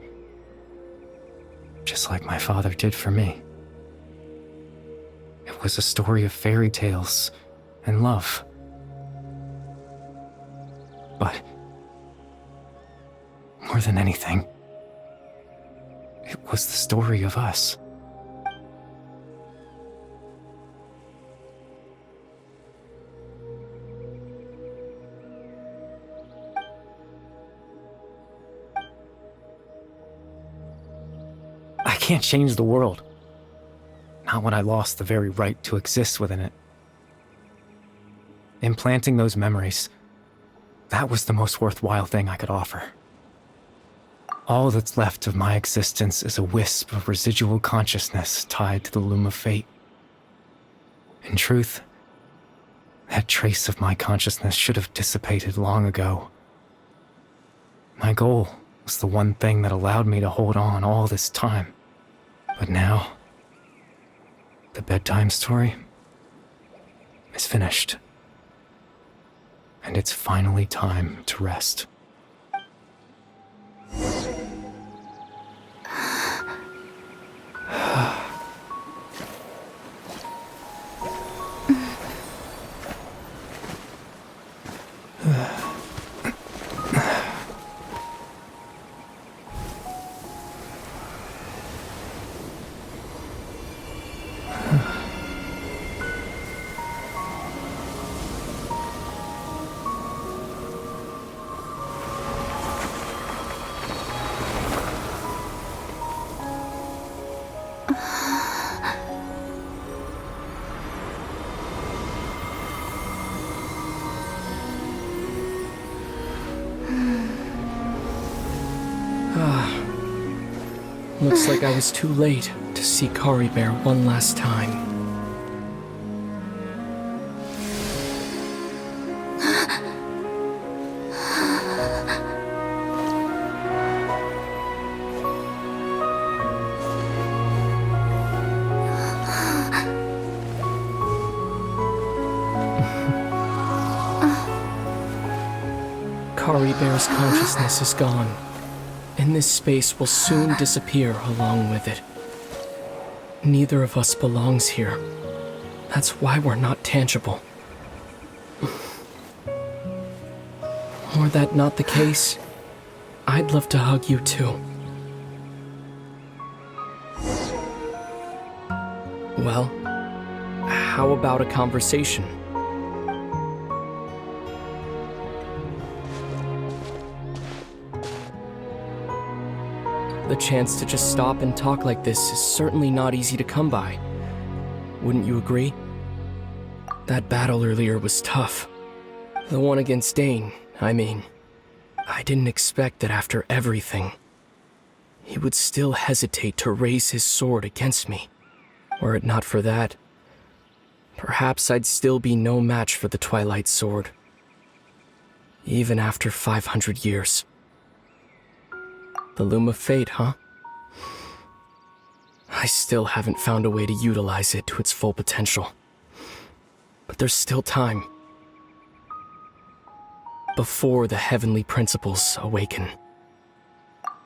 just like my father did for me. It was a story of fairy tales and love. But more than anything, it was the story of us. I can't change the world. Not when I lost the very right to exist within it. Implanting those memories, that was the most worthwhile thing I could offer. All that's left of my existence is a wisp of residual consciousness tied to the Loom of Fate. In truth, that trace of my consciousness should have dissipated long ago. My goal was the one thing that allowed me to hold on all this time. But now, the Bedtime Story, is finished. And it's finally time to rest. Looks like I was too late to see Caribert one last time. Caribert's consciousness is gone, and this space will soon disappear along with it. Neither of us belongs here. That's why we're not tangible. Were that not the case, I'd love to hug you too. Well, how about a conversation? The chance to just stop and talk like this is certainly not easy to come by. Wouldn't you agree? That battle earlier was tough. The one against Dain, I mean. I didn't expect that after everything, he would still hesitate to raise his sword against me. Were it not for that, perhaps I'd still be no match for the Twilight Sword. Even after 500 years. The Loom of Fate, huh? I still haven't found a way to utilize it to its full potential. But there's still time. Before the heavenly principles awaken.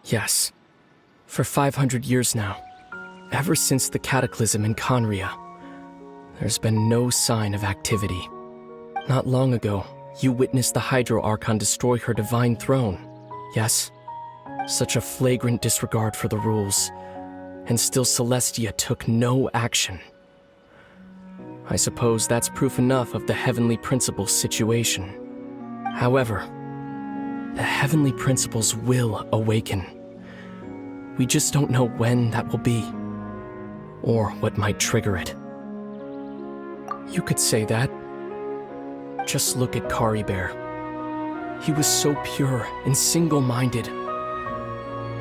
Yes, for 500 years now, ever since the cataclysm in Khaenri'ah, there's been no sign of activity. Not long ago, you witnessed the Hydro Archon destroy her divine throne, yes? Such a flagrant disregard for the rules, and still Celestia took no action. I suppose that's proof enough of the Heavenly Principles situation. However, the Heavenly Principles will awaken. We just don't know when that will be, or what might trigger it. You could say that. Just look at Caribert. He was so pure and single-minded.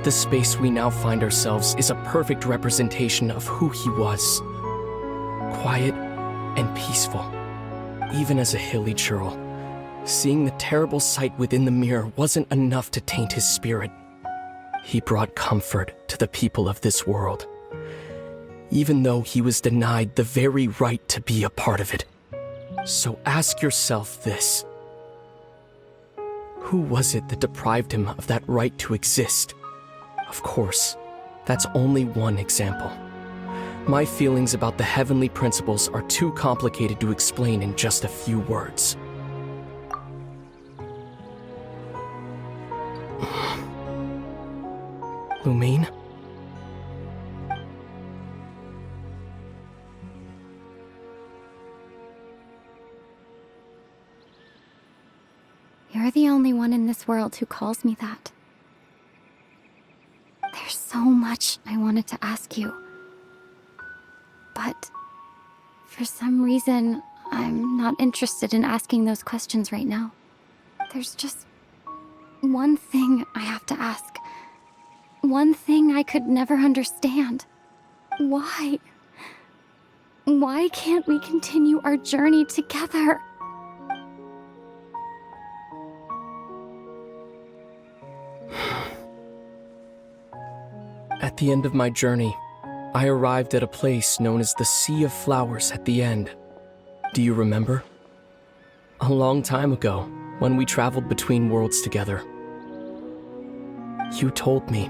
The space we now find ourselves is a perfect representation of who he was. Quiet and peaceful. Even as a Hilichurl, seeing the terrible sight within the mirror wasn't enough to taint his spirit. He brought comfort to the people of this world, even though he was denied the very right to be a part of it. So ask yourself this. Who was it that deprived him of that right to exist? Of course, that's only one example. My feelings about the heavenly principles are too complicated to explain in just a few words. Lumine? You're the only one in this world who calls me that. There's so much I wanted to ask you. But for some reason, I'm not interested in asking those questions right now. There's just one thing I have to ask. One thing I could never understand. Why? Why can't we continue our journey together? At the end of my journey, I arrived at a place known as the Sea of Flowers at the end. Do you remember? A long time ago, when we traveled between worlds together. You told me.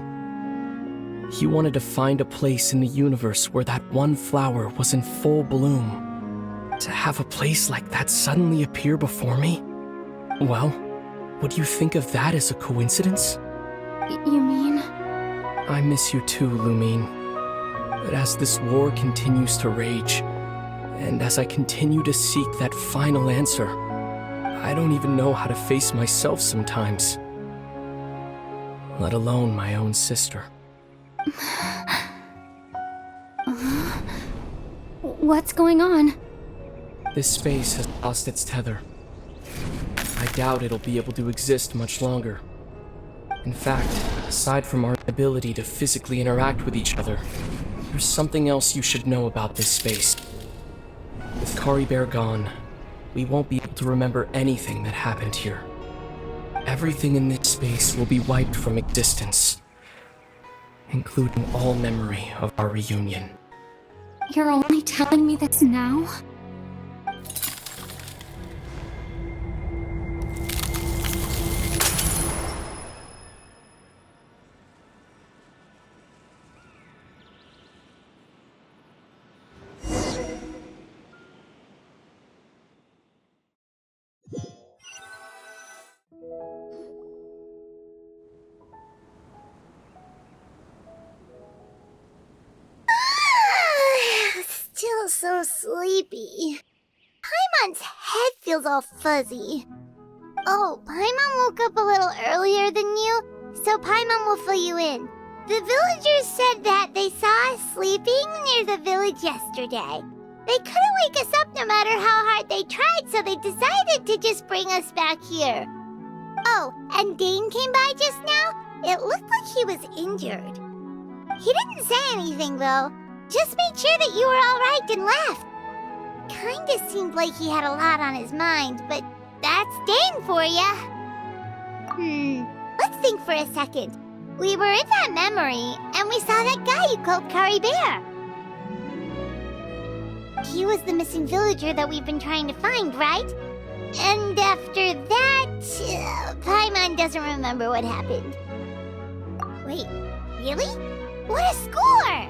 You wanted to find a place in the universe where that one flower was in full bloom. To have a place like that suddenly appear before me? Well, would you think of that as a coincidence? You mean? I miss you too, Lumine. But as this war continues to rage, and as I continue to seek that final answer, I don't even know how to face myself sometimes. Let alone my own sister. What's going on? This space has lost its tether. I doubt it'll be able to exist much longer. In fact, aside from our ability to physically interact with each other, there's something else you should know about this space. With Caribert gone, we won't be able to remember anything that happened here. Everything in this space will be wiped from existence, including all memory of our reunion. You're only telling me this now? Still so sleepy. Paimon's head feels all fuzzy. Oh, Paimon woke up a little earlier than you, so Paimon will fill you in. The villagers said that they saw us sleeping near the village yesterday. They couldn't wake us up no matter how hard they tried, so they decided to just bring us back here. Oh, and Dane came by just now. It looked like he was injured. He didn't say anything, though. Just made sure that you were all right and left. Kinda seemed like he had a lot on his mind, but that's Dane for ya. Let's think for a second. We were in that memory, and we saw that guy you called Caribert. He was the missing villager that we've been trying to find, right? And after that, Paimon doesn't remember what happened. Wait, really? What a score!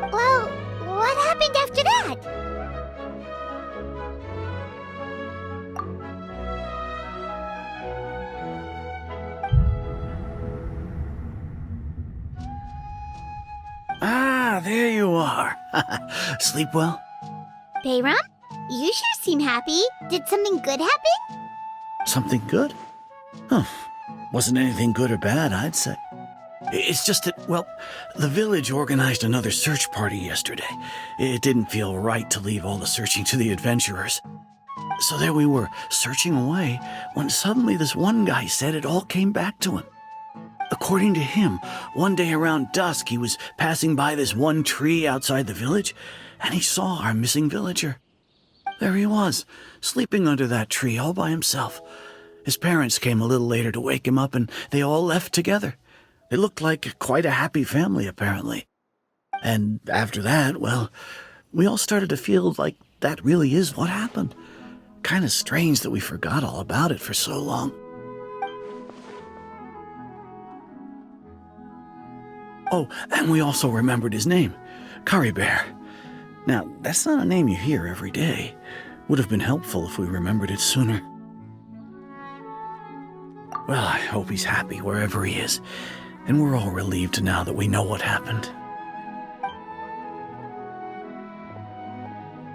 Well, what happened after that? Ah, there you are. Sleep well? Bayram, you sure seem happy. Did something good happen? Something good? Huh. Wasn't anything good or bad, I'd say. It's just that, well, the village organized another search party yesterday. It didn't feel right to leave all the searching to the adventurers. So there we were, searching away, when suddenly this one guy said it all came back to him. According to him, one day around dusk, he was passing by this one tree outside the village, and he saw our missing villager. There he was, sleeping under that tree all by himself. His parents came a little later to wake him up, and they all left together. They looked like quite a happy family, apparently. And after that, well, we all started to feel like that really is what happened. Kind of strange that we forgot all about it for so long. Oh, and we also remembered his name, Caribert. Now, that's not a name you hear every day. Would have been helpful if we remembered it sooner. Well, I hope he's happy wherever he is, and we're all relieved now that we know what happened.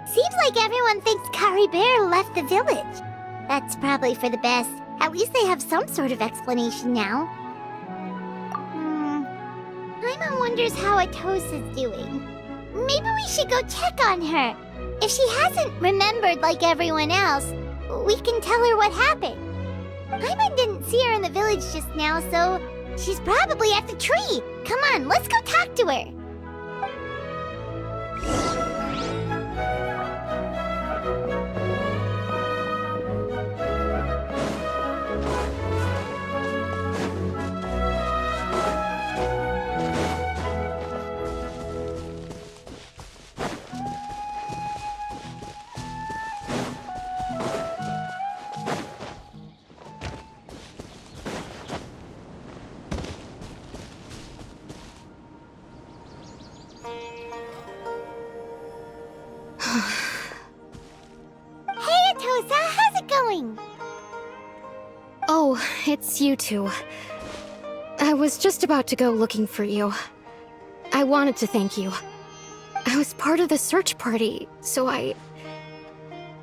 Seems like everyone thinks Caribert left the village. That's probably for the best. At least they have some sort of explanation now. Paimon wonders how Atosa's doing. Maybe we should go check on her. If she hasn't remembered like everyone else, we can tell her what happened. Paimon didn't see her in the village just now, so she's probably at the tree. Come on, let's go talk to her. it's you two. I was just about to go looking for you. I wanted to thank you. I was part of the search party, so I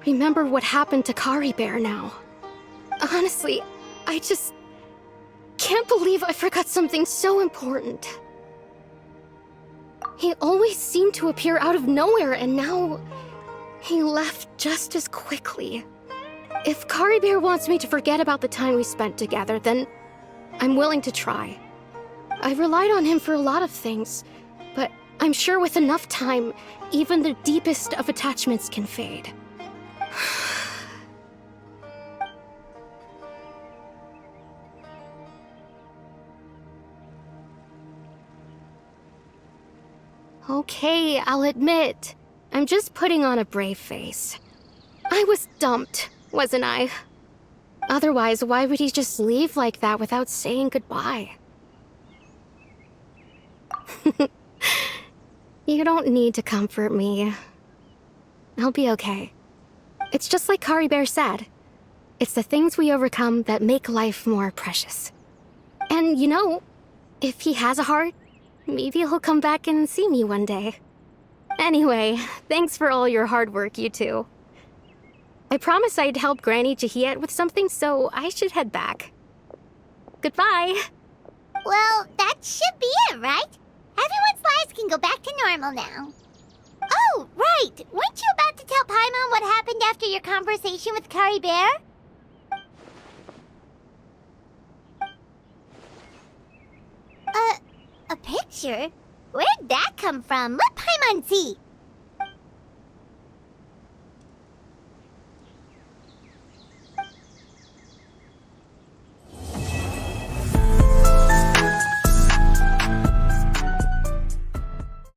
remember what happened to Caribert now. Honestly, I just can't believe I forgot something so important. He always seemed to appear out of nowhere, and now he left just as quickly. If Caribert wants me to forget about the time we spent together, then I'm willing to try. I relied on him for a lot of things, but I'm sure with enough time, even the deepest of attachments can fade. Okay, I'll admit, I'm just putting on a brave face. I was dumped, wasn't I? Otherwise, why would he just leave like that without saying goodbye? You don't need to comfort me. I'll be okay. It's just like Caribert said. It's the things we overcome that make life more precious. And you know, if he has a heart, maybe he'll come back and see me one day. Anyway, thanks for all your hard work, you two. I promised I'd help Granny Jahiet with something, so I should head back. Goodbye! Well, that should be it, right? Everyone's lives can go back to normal now. Oh, right! Weren't you about to tell Paimon what happened after your conversation with Caribert? A picture? Where'd that come from? Let Paimon see!